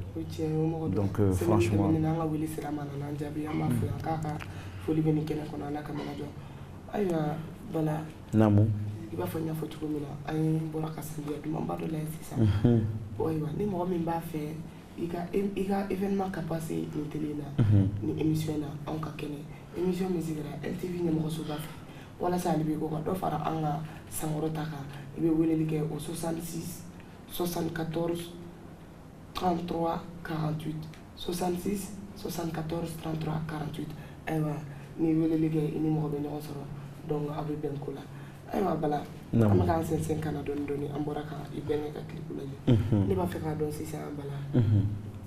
donc franchement an ka wele sera ma nana an jaabi an b'a fo yan k'a ka foli bɛ nin kɛnɛ kɔnɔ Ala ka mana jɔ ayiwa Bala naamu i b'a fɔ n y'a fɔ cogo min na an bɔra ka sanbiya dumanba dɔ la ye sisan ayiwa ni mɔgɔ min b'a fɛ i ka événement ka passé nin télé na ni émission na anw ka kɛnɛ émission min sigira LTV ɲɛmɔgɔso b'a fɛ walasa ale bɛ ko ka dɔ fara an ka sankɔrɔta kan i bɛ weleli kɛ o 66 74 33 48 66 74 33 48 ayiwa ni weleli kɛ i ni mɔgɔ bɛ ɲɔgɔn sɔrɔ donc a bɛ bɛn ko la ayiwa Bala an bɛ k'an sɛnsɛn ka na dɔɔni dɔɔni an bɔra ka i bɛnkɛ ka clip lajɛ ne b'a fɛ k'a dɔn sisan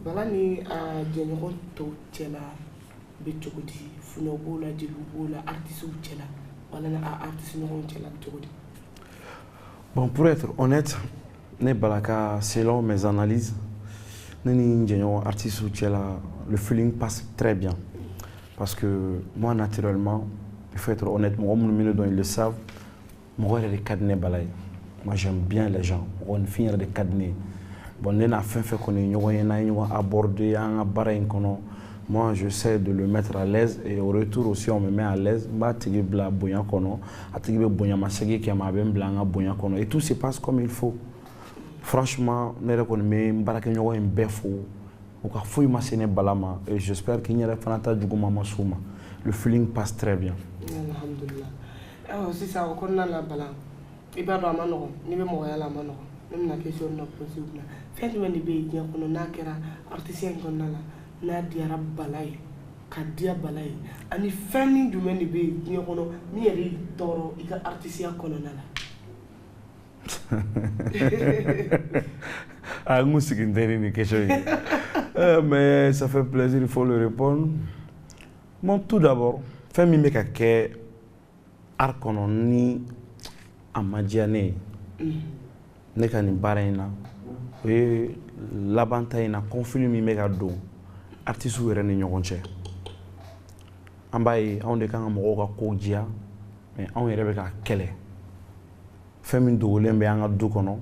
Bala ni a jɛɲɔgɔn tɔw cɛla bɛ cogo di funɛw b'o la jeliw b'o la artistes cɛla wala a artiste ɲɔgɔn cɛla bɛ cogo di bon pour être honnête ne Bala ka selon mes analyses ne ni n jɛɲɔgɔn artistes cɛla le feeling passe très bien parce que moi naturellement il faut être honnête mɔgɔ minnu minɛ dɔn ils le savent mɔgɔ yɛrɛ de ka di ne Bala ye moi j'aime bien les gens mɔgɔninfin yɛrɛ de ka di ne ye bon ne n'a fɛn fɛn kɔni ɲɔgɔn ye n'an ye ɲɔgɔn aborder an ka baara in kɔnɔ moi j'essaie de le mettre à l'aise et au retour aussi on me met à l'aise n b'a tigi bila bonya kɔnɔ a tigi bɛ bonyamasegin kɛ ma a bɛ n bila an ka bonya kɔnɔ et tout se passe comme il faut franchement ne yɛrɛ kɔni bɛ n baarakɛɲɔgɔn in bɛɛ fo u ka foyi ma se ne Bala ma et j'espère que n yɛrɛ fana ta juguman ma s'u ma le feeling passe très bien alhamdulillah ayiwa sisan o kɔnɔna la Bala i b'a dɔn a ma nɔgɔn n'i bɛ mɔgɔya la a ma nɔgɔn ne bɛna question dɔ poser u kunna fɛn jumɛn de bɛ yen diɲɛ kɔnɔ n'a kɛra artiste in kɔnɔna la n'a diyara Bala ye ka diya Bala ye ani fɛn min jumɛn de bɛ yen diɲɛ kɔnɔ min yɛrɛ y'i tɔɔrɔ i ka artisteya kɔnɔna la ah n sigi n tɛ ni question ye mais ça fait plaisir il faut le répondre bon tout d'abord fɛn min bɛ ka kɛ art kɔnɔ ni a ma diya ne ye ne ka nin baara in na o ye laban ta in na conflit min bɛ ka don artistes yɛrɛ ni ɲɔgɔn cɛ an b'a ye anw de kan ka mɔgɔw ka kow diya mais anw yɛrɛ bɛ ka kɛlɛ fɛn min dogolen bɛ an ka du kɔnɔ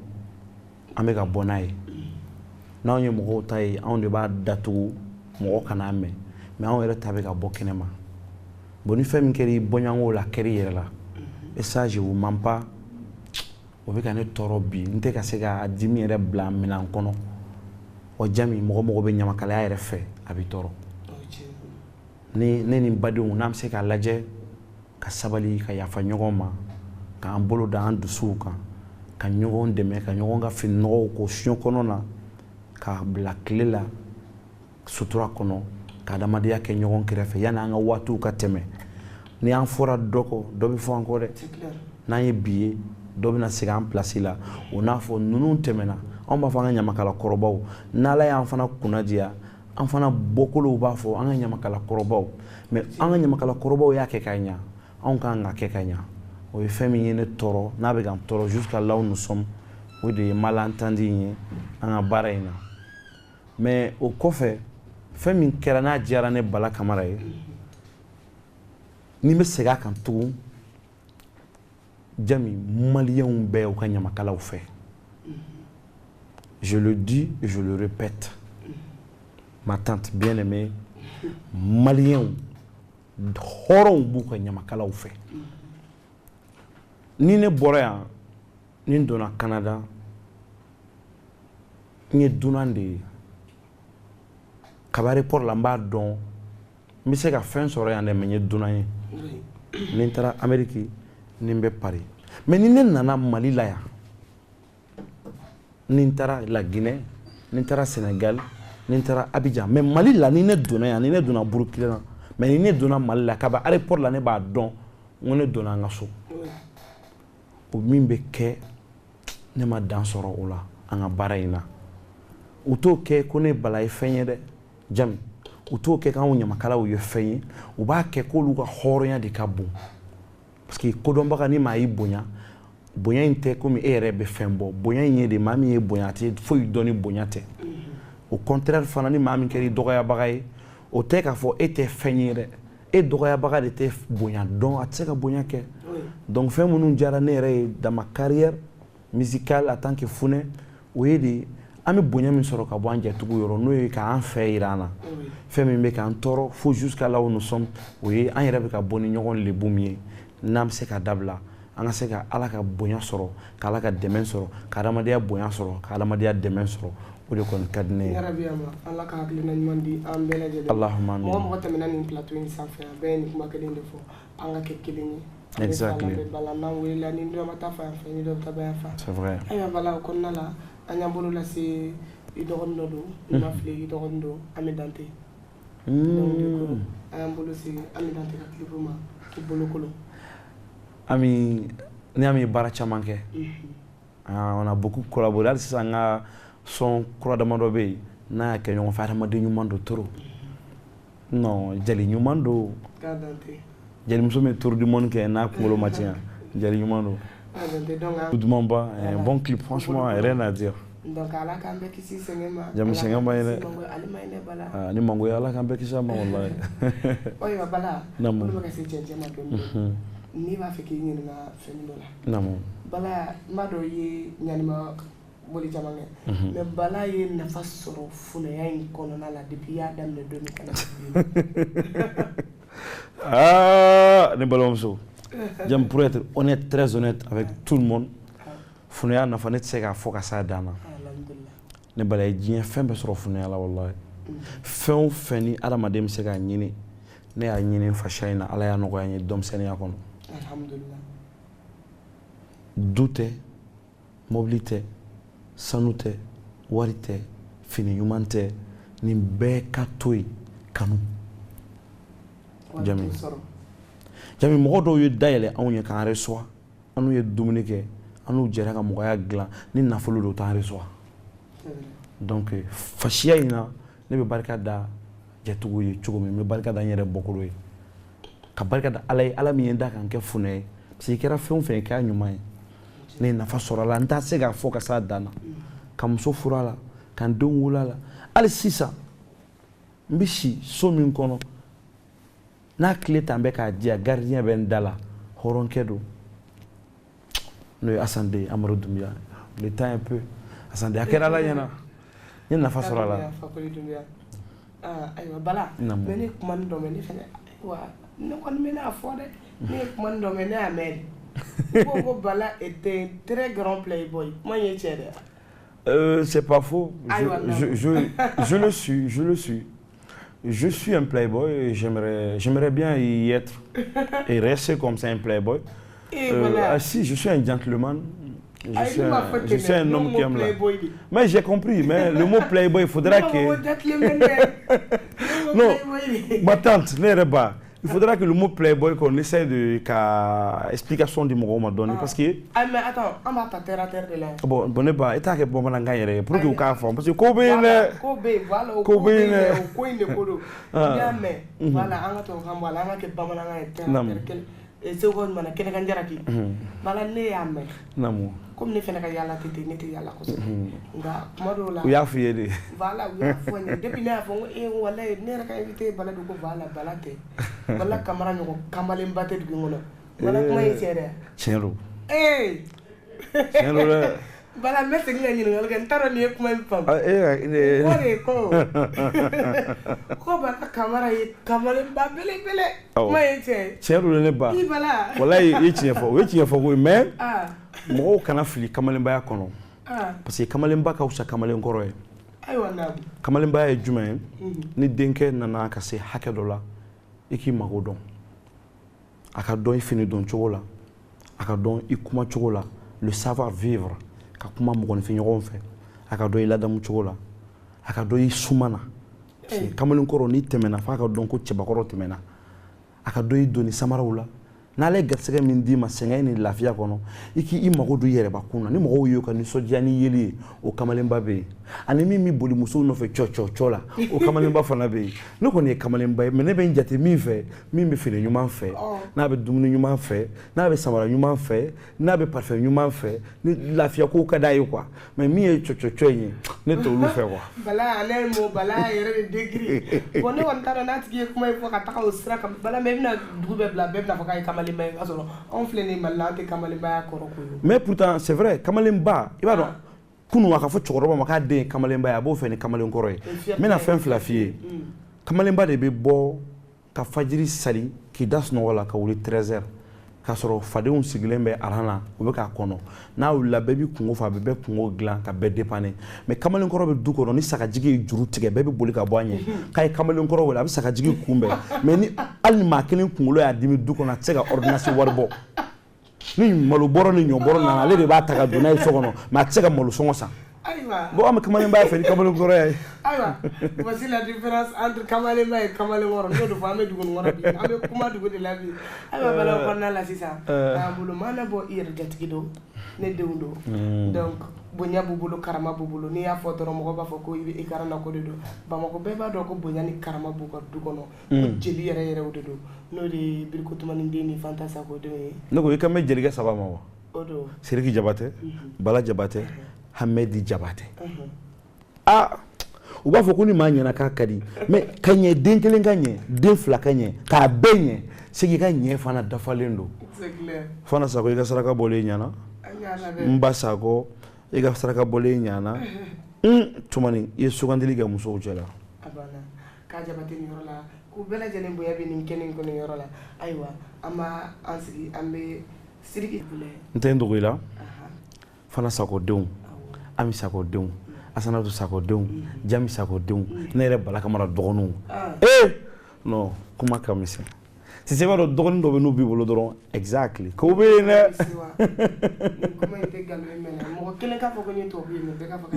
an bɛ ka bɔ n'a ye n'anw ye mɔgɔw ta ye anw de b'a datugu mɔgɔ kana mɛn mais anw yɛrɛ ta bɛ ka bɔ kɛnɛma bon ni fɛn min kɛra i bɔɲɔgɔnko la kɛra i yɛrɛ la et ça je vous mens pas o bɛ ka ne tɔɔrɔ bi n tɛ ka se ka dimi yɛrɛ bila minɛn kɔnɔ wa Jami mɔgɔ bɛ ɲamakalaya yɛrɛ fɛ a bɛ tɔɔrɔ ne ni n badenw n'an bɛ se k'a lajɛ ka sabali ka yafa ɲɔgɔn ma k'an bolo da an dusuw kan ka ɲɔgɔn dɛmɛ ka ɲɔgɔn ka fini nɔgɔw ko fiɲɛ kɔnɔ na k'a bila tile la sutura kɔnɔ ka adamadenya kɛ ɲɔgɔn kɛrɛfɛ yanni an ka waatiw ka tɛmɛ ni an fɔra dɔ kɔ dɔ bɛ fɔ an kɔ dɛ n'an ye bi ye dɔ bɛna segin an place la o n'a fɔ ninnu tɛmɛna anw b'a fɔ an ka ɲamakala kɔrɔbaw n'Ala y'an fana kunna diya an fana bɔkolow b'a fɔ an ka ɲamakala kɔrɔbaw mais an ka ɲamakala kɔrɔbaw y'a kɛ ka ɲa anw kan ka kɛ ka ɲa o ye fɛn min ye ne tɔɔrɔ n'a bɛ k'an tɔɔrɔ jusqu'à là où nous sommes o de ye malentendu ye an ka baara in na mais o kɔfɛ fɛn min kɛra n'a diyara ne Bala Kamara ye ni n bɛ segin a kan tugun Jami maliyɛnw bɛɛ y'u ka ɲamakalaw fɛ je le dis et je le répète ma tante bien-aimée maliyɛnw hɔrɔnw b'u ka ɲamakalaw fɛ ni ne bɔra yan ni n donna Canada n ye dunan de ye kaba aéroport la n b'a dɔn n bɛ se ka fɛn sɔrɔ yan dɛ mais n ye dunan ye ni n taara Amérique ni n bɛ Paris mais ni ne nana Mali la yan ni n taara la Guinée ni n taara Sénégal ni n taara Abidjan mais Mali la ni ne donna yan ni ne donna Burkina mais ni ne donna Mali la kaba aéroport la ne b'a dɔn n ko ne donna an ka so o min bɛ kɛ ne ma dan sɔrɔ o la an ka baara in na u t'o kɛ ko ne Bala ye fɛn ye dɛ Jami u t'o kɛ k'anw ɲamakalaw ye fɛn ye u b'a kɛ k'olu ka hɔrɔnya de ka bon parce que kodɔnbaga ni maa y'i bonya bonya in tɛ komi e yɛrɛ bɛ fɛn bɔ bonya in ye de maa min ye bonya a tɛ foyi dɔn ni bonya tɛ au contraire fana ni maa min kɛra i dɔgɔyabaga ye o tɛ k'a fɔ e tɛ fɛn ye dɛ e dɔgɔyabaga de tɛ bonya dɔn a tɛ se ka bonya kɛ donc fɛn minnu diyara ne yɛrɛ ye dans ma carrière musicale en tant que Funɛ o ye de an bɛ bonya min sɔrɔ ka bɔ an jɛtigiw yɔrɔ n'o ye k'an fɛ jira an na fɛn min bɛ k'an tɔɔrɔ fo jusqu'à là où nous sommes o ye an yɛrɛ bɛ ka bɔ ni ɲɔgɔn lebu min ye n'an bɛ se ka dabila an ka se ka Ala ka bonya sɔrɔ ka Ala ka dɛmɛ sɔrɔ ka adamadenya bonya sɔrɔ ka adamadenya dɛmɛ sɔrɔ o de kɔni ka di ne ye. Yarabi Ala ka hakilina ɲuman di an bɛɛ lajɛlen. Allahumma amin. Mɔgɔ mɔgɔ tɛmɛna nin plateau in sanfɛ a bɛɛ ye nin kuma kelen de fɔ an ka kɛ kelen ye. Exactly. Bala n'an welela ni dɔ ma taa fan fɛ ni dɔ bɛ taa ba yan fan. C'est vrai. Ayiwa Bala o kɔnɔna la an y'an bolo lase i dɔgɔnin dɔ don i ma fili i dɔgɔnin don Ami Dante. Donc du coup an y'an bolo se Ami Dante ka clip ma k'i bolo kolon. Ami ni Ami baara caman kɛ on a beaucoup collaboré hali sisan n ka son kura damadɔ bɛ yen n'a y'a kɛ ɲɔgɔn fɛ adamaden ɲuman don trop non jeli ɲuman don jelimuso min tour du monde kɛ n'a kunkolo ma tiɲɛ jeli ɲuman don tout duman ba un bon clip franchement rien à dire donc Ala k'an bɛɛ kisi sɛgɛn ma jamu sɛgɛn ma ye dɛ ale ma ye dɛ Bala ni mango ye Ala k'an bɛɛ kisi a ma wallahi oyiwa Bala olu bɛ ka se cɛncɛn ma dɔɔni n'i b'a fɛ k'i ɲininka fɛn dɔ la Bala n b'a dɔn i ye ɲanima boli caman kɛ mais Bala ye nafa sɔrɔ Funɛya in kɔnɔna la depuis i y'a daminɛ don min ka na ne balimamuso Jam pour être honnête très honnête avec tout le monde Funɛya nafa ne tɛ se k'a fɔ ka s'a dan na ne Bala ye diɲɛ fɛn bɛɛ sɔrɔ Funɛya la wallahi fɛn o fɛn ni adamaden bɛ se k'a ɲini ne y'a ɲini fasiya in na Ala y'a nɔgɔya n ye denmisɛnninya kɔnɔ alhamdulillah du tɛ mobili tɛ sanu tɛ wari tɛ fini ɲuman tɛ nin bɛɛ ka to yen kanu Jami mɔgɔ dɔw ye dayɛlɛ anw ye k'an reçoit an n'u ye dumuni kɛ an n'u jɛra ka mɔgɔya dilan ni nafolo don t'an reçoit donc fasiya in na ne bɛ barika da jɛtigiw ye cogo min n bɛ barika da n yɛrɛ bɔkolo ye ka barika da Ala ye Ala min ye n da kan kɛ Funɛ ye parce que i kɛra fɛn o fɛn ye k'a ɲuman ye ne ye nafa sɔrɔ a la n t'a se k'a fɔ ka s'a dan na ka muso furu a la ka n denw wolo a la hali sisan n bɛ si so min kɔnɔ n'a tile tan bɛ k'a diya gardien bɛ n da la hɔrɔnkɛ don n'o ye Asande Amadu Dunbiya le temps un peu Asande a kɛra Ala ɲɛna Ye nafa sɔrɔ la. Fakoli Dunbiya. Ayiwa Bala. Mais ne kuma nin dɔ mɛn ne fɛnɛ ayiwa ne kɔni bɛ n'a fɔ dɛ. Ne ye kuma nin dɔ mɛn ne y'a mɛn. Ko Bala était un très grand playboy. Kuma in ye tiɲɛ dɛ. C'est pas faux. Je le suis. Je suis un playboy et j'aimerais bien y être et rester comme ça un playboy. Voilà. Si, je suis un gentleman. Je suis un homme qui aime la... Mais j'ai compris, mais le mot playboy, il faudra que... Non, ma tante, il faudra que le mot playboy, qu'on essaie de... explication du mot m'a donné, parce que... Ah, mais attends, on va pas terre à terre de là. Bon, bon, pas, et t'as que bon, on a gagné, pour que vous fassiez, parce que Kobe, voilà, Segon mana kene kan jaraki bala ne ya me namu comme ne fena ka yalla tete ne te yalla ko nga mado la u ya fiye de voilà u ya fo ne depuis ne afo e wala ne ra ka invité bala du ko bala te bala camera nyoko kamale mbate du ngono bala kuma yi sere chero bala mete ngani ngol kan taro ni kuma pam ko bala camera yi kamale ba bele kuma yi sere chero ne ba wala yi tiye fo ko mais mo kana fili kamale ba ya kono parce que kamale ba ka usa kamale ngoro e aywa na kamale ba ye jumen ni denke nana ka se hakɛ dɔ la iki mago dɔn aka dɔn fini dɔn cogo la aka dɔn I kuma cogo la le savoir vivre ka kuma mɔgɔni fi ɲɔgɔn fɛ aka dɔn I ladamu cogo la aka dɔn I sumana kamalen kɔrɔ ni tɛmɛna fa ka dɔn ko cɛbakɔrɔ tɛmɛna aka dɔn I doni samaraw la n'ale garisɛgɛ min di ma sɛgɛn ni lafiya kɔnɔ I k'i mago don yɛrɛbakun na ni mɔgɔw ye ka nisɔndiya ni yeli ye o kamalenba bɛ yen ani min bɛ boli musow nɔfɛ cɔ la o kamalenba fana bɛ yen ne kɔni ye kamalenba ye mais ne bɛ n jate min fɛ min bɛ fini ɲuman fɛ n'a bɛ dumuni ɲuman fɛ n'a bɛ samara ɲuman fɛ n'a bɛ parfum ɲuman fɛ ni lafiya ko ka d'a ye quoi mais min ye cɔ in ye ne t'olu fɛ quoi. Bala ale mo bala yɛrɛ de degré bon ne kɔni t'a dɔn n'a tigi ye kuma in fɔ ka taga o sira kan bala mais i bɛna dugu bɛɛ bila bɛɛ bɛna fɔ k'a ye kamalen ba ye k'a sɔrɔ anw filɛ nin Mali la an tɛ kamalenbaya kɔrɔ ko ye. Mais pourtant c'est vrai kamalenba I b'a dɔn kunu a ka fɔ cɛkɔrɔba ma k'a den ye kamalenba ye a b'o fɛ ni kamalen kɔrɔ ye n bɛna fɛn fila f'i ye kamalenba de bɛ bɔ ka fajiri sali k'i da sunɔgɔ la ka wuli 13h k'a sɔrɔ fadenw sigilen bɛ aran na u bɛ k'a kɔnɔ n'a wulila bɛɛ b'i kungo fɔ a bɛ bɛɛ kungo dilan ka bɛɛ dépanner mais kamalen kɔrɔ bɛ du kɔnɔ ni sagajigi ye juru tigɛ bɛɛ bɛ boli ka bɔ a ɲɛ k'a ye kamalen kɔrɔ wele a bɛ sagajigi kunbɛn mais ni hali ni maa kelen kunkolo y'a dimi du kɔnɔ a tɛ se ka ordonnance wari bɔ ni malo bɔrɔ ni ɲɔ bɔrɔ nana ale de b'a ta ka don n'a ye so kɔnɔ mais a tɛ se ka malo sɔngɔ san bon an bɛ kamalenba fɛ ni kamalen kɔrɔ ye ayiwa voici la différence entre kamalenba et kamalen wɔrɔ n'o de fɔ an bɛ dugu nin kɔnɔ bi an bɛ kuma dugu de la bi ayiwa bala kɔnɔna la sisan an bolo maa na bɔ I yɛrɛ jatigi don ne denw don donc bonya b'u bolo karama b'u bolo n'i y'a fɔ dɔrɔn mɔgɔ b'a fɔ ko I bɛ I karana ko de don Bamakɔ bɛɛ b'a dɔn ko bonya ni karama b'u ka du kɔnɔ ko jeli yɛrɛ o de don n'o de ye Birikotumani den ni Fanta Sako denw ye ne ko I kan bɛ jelikɛ saba ma wa o don Sidiki Jabatɛ Bala Jabatɛ Hamɛdi Jabatɛ u b'a fɔ ko ni maa ɲɛna k'a ka di mais ka ɲɛ den kelen ka ɲɛ den fila ka ɲɛ k'a bɛɛ ɲɛ c'est que I ka ɲɛ fana dafalen don Fanta Sako I ka saraka bɔlen ɲɛna n ba Sako I ka saraka bɔlen ɲɛna Tumani I ye sugandili kɛ musow cɛ la k'a Jabatɛ nin yɔrɔ la k'u bɛɛ lajɛlen bonya bɛ nin kɛnɛ in kɔnɔ yɔrɔ la ayiwa an b'a an sigi an bɛ Sidiki n tɛ n dogo I la Fanta Sako denw Ami Sako denw Asanatu Sako denw Jami Sako denw ne yɛrɛ Bala Kamara dɔgɔninw non kuma ka misɛn si se b'a dɔn dɔgɔnin dɔ bɛ n'u b'i bolo dɔrɔn exactly ko bɛ yen dɛ kuma in tɛ nkalon ye mɛ mɔgɔ kelen k'a fɔ ko n ye tubabu ye mɛ bɛɛ k'a fɔ ko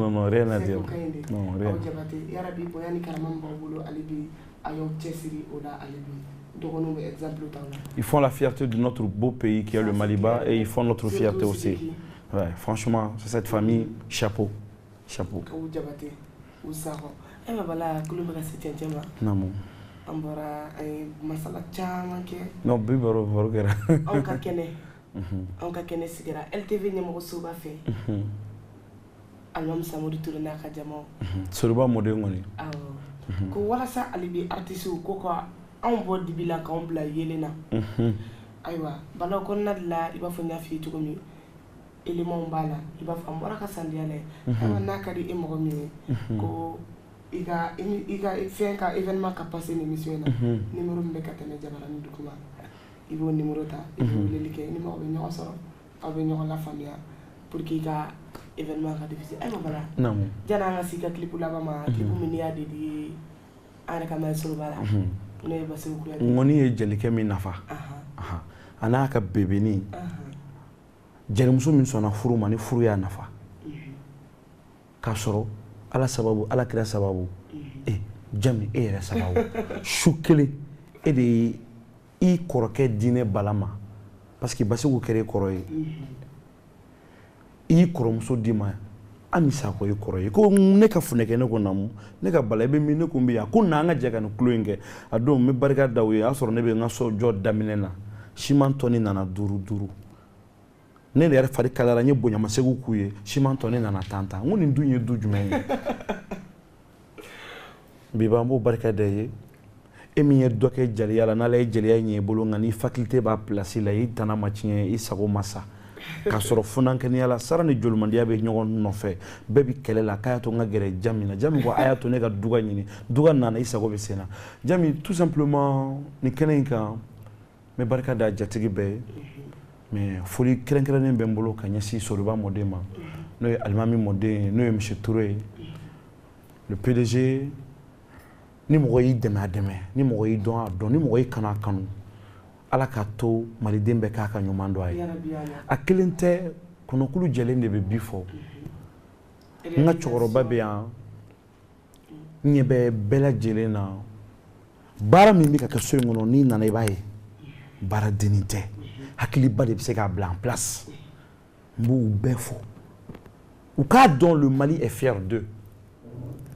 non rien à dire non rien Jabatɛ yarabi bonya ni karama min b'aw bolo ale bi a y'aw cɛsiri o la ale bi dɔgɔninw bɛ exemple t'aw la ils font la fierté de notre beau pays qui est le Maliba et ils font notre fierté aussi ouais franchement c'est cette famille chapeau u Jabatɛ u Sakɔ ayiwa Bala kulo bɛ ka se cɛncɛn ma namu an bɔra an ye masala caman kɛ non bi baro kɛra anw ka kɛnɛ sigira LTV ɲɛmɔgɔsoba fɛ Alimami Samori Ture n'a ka jamaw Soriba mɔden kɔni awɔ ko walasa hali bi artistes ko ka anw bɔ dibi la k'anw bila yelen na ayiwa Bala kɔnɔna de la I b'a fɔ n y'a f'i ye cogo min élément b'a la i b'a fɔ n bɔra ka sandiya la n'a ka di e mɔgɔ min ye ko i ka fɛn ka événement ka passer ni émission in na numéro min bɛ ka tɛmɛ Jabaranin duguma i b'o numéro ta i bɛ weleli kɛ ni mɔgɔ bɛ ɲɔgɔn sɔrɔ aw bɛ ɲɔgɔn lafaamuya pour que i ka événement ka diffuser ayiwa Bala janni an ka se i ka clip laban ma clip min n'i y'a dédié an yɛrɛ ka maestro b'a la n'o ye Basiru Kuyate ŋɔni ye jelikɛ min nafa a n'a ka bebeni jelimuso min sɔnna furu ma ni furu y'a nafa k'a sɔrɔ ala sababu ala kira sababu jami e yɛrɛ sababu su kelen e de ye i kɔrɔkɛ diinɛ bala ma parce que Basiru kɛra e kɔrɔ ye i y'i kɔrɔmuso di ma Ami Sakɔ ye kɔrɔ ye ko ne ka funɛkɛ ne ko namu ne ka bala i bɛ min ne ko n bɛ yan ko na an ka jɛ ka nin kulo in kɛ a don n bɛ barika da u ye a y'a sɔrɔ ne bɛ n ka so jɔ daminɛ na siman tɔni nana 5 ne yɛrɛ fari kalayara n ye bonyamasegin k'u ye siman tɔni nana 10 n ko nin dun ye du jumɛn ye biba n b'o barika da ye e min ye dɔ kɛ jeliya la n'ala ye jeliya ɲɛ i bolo nka ni faculté b'a place la i tana ma tiɲɛ i sago ma sa k'a sɔrɔ funankɛniya la sara ni jolimandiya bɛ ɲɔgɔn nɔfɛ bɛɛ bi kɛlɛ la k'a y'a to n ka gɛrɛ Jami na Jami ko a y'a to ne ka duga ɲini duga nana i sago bɛ sen na Jami tout simplement nin kɛnɛ in kan n bɛ barika da jatigi bɛɛ ye mais foli kɛrɛnkɛrɛnnen bɛ n bolo ka ɲɛsin Soriba mɔden ma n'o ye Alimami mɔden ye n'o ye monsieur Touré le PDG ni mɔgɔ y'i dɛmɛ a dɛmɛ ni mɔgɔ y'i dɔn a dɔn ni mɔgɔ y'i kanu a kanu ala k'a to maliden bɛɛ k'a ka ɲuman dɔn a ye a kelen tɛ kɔnɔkulu jɛlen de bɛ bi fɔ n ka cɛkɔrɔba bɛ yan n ɲɛ bɛ bɛɛ lajɛlen na baara min bɛ ka kɛ so in kɔnɔ n'i nana i b'a ye baara dennin tɛ hakiliba de bɛ se k'a bila en place n b'u bɛɛ fɔ u k'a dɔn le Mali est fier d'eux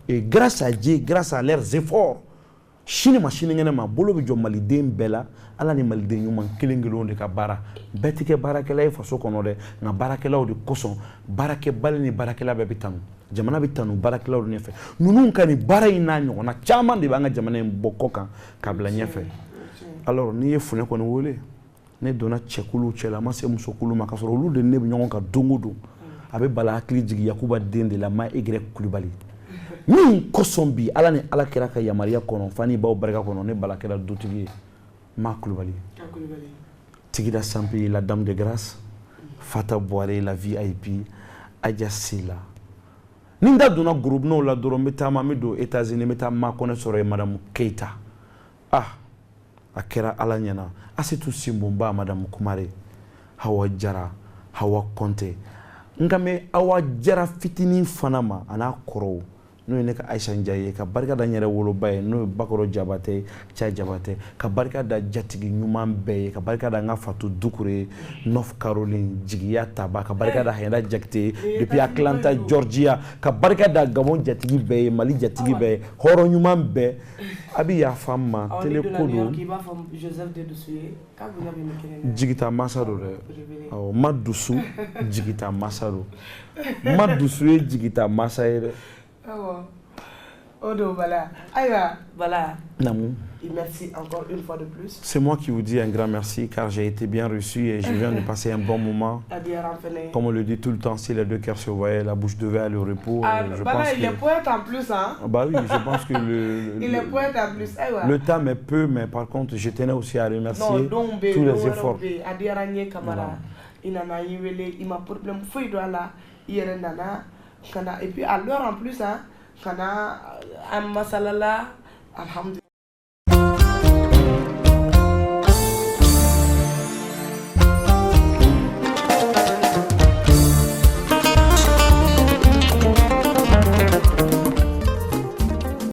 et grâce à Dieu grâce à leurs efforts sini ma sinikɛnɛ ma bolo bɛ jɔ maliden bɛɛ la ala ni maliden ɲuman kelen kelenw de ka baara bɛɛ tɛ kɛ baarakɛla ye faso kɔnɔ dɛ nka baarakɛlaw de kosɔn baarakɛbali ni baarakɛla bɛɛ bɛ tanu jamana bɛ tanu baarakɛlaw de ɲɛfɛ ninnu ka nin baara in n'a ɲɔgɔnna caman de b'an ka jamana in bɔ kɔ kan k'a bila ɲɛfɛ alors n'i ye funɛ kɔni wele ne donna cɛkuluw cɛ la a ma se musokulu ma k'a sɔrɔ olu de ne bɛ ɲɔgɔn kan don o don a bɛ Bala hakili jigin Yakuba den de la ma Egre Kulibali min kosɔn bi ala ni ala kɛra ka yamaruya kɔnɔ fani baw barika kɔnɔ ne Bala kɛra dutigi ye Ma Kulibali Tigida Sampi la dame de grâce Fata Boire la VIP Adja Sila ni n da donna groupe n'o la dɔrɔn n bɛ taama n bɛ don États-Unis n bɛ taa Makɔnɛ sɔrɔ ye Madame Keita a kɛra ala ɲɛna Asetu Simbonba Madame Kumare Hawa Jara Hawa Konte nka mɛ Awa Jara fitinin fana ma a n'a kɔrɔw n'o ye ne ka Aisha Njaye ye ka barika da n yɛrɛ woloba ye n'o ye Bakɔrɔ Jabatɛ Ca Jabatɛ ka barika da jatigi ɲuman bɛɛ ye ka barika da n ka Fatu Dukure North Caroline Jigiya Taba ka barika da Hayida Jakite depuis Atlanta Georgia ka barika da Gabon jatigi bɛɛ ye Mali jatigi bɛɛ ye hɔrɔn ɲuman bɛɛ a bɛ yafa n ma télé ko don Jigita masa don dɛ ma dusu Jigita masa don ma dusu ye Jigita masa ye dɛ. Odo Bala. Aïwa, Bala. Namou. Et merci encore une fois de plus. C'est moi qui vous dis un grand merci car j'ai été bien reçu et je viens de passer un bon moment. Comme on le dit tout le temps, si les deux cœurs se voyaient, la bouche devait aller au repos. Je Bala, pense il est poète en plus, hein? Bah oui, je pense que il est poète en plus. Aïwa. Le temps est peu, mais par contre, je tenais aussi à remercier tous les efforts. Il m'a problème fouille de là, hier nana. Et puis à l'heure en plus, hein, kana un masalala, alhamdulillah.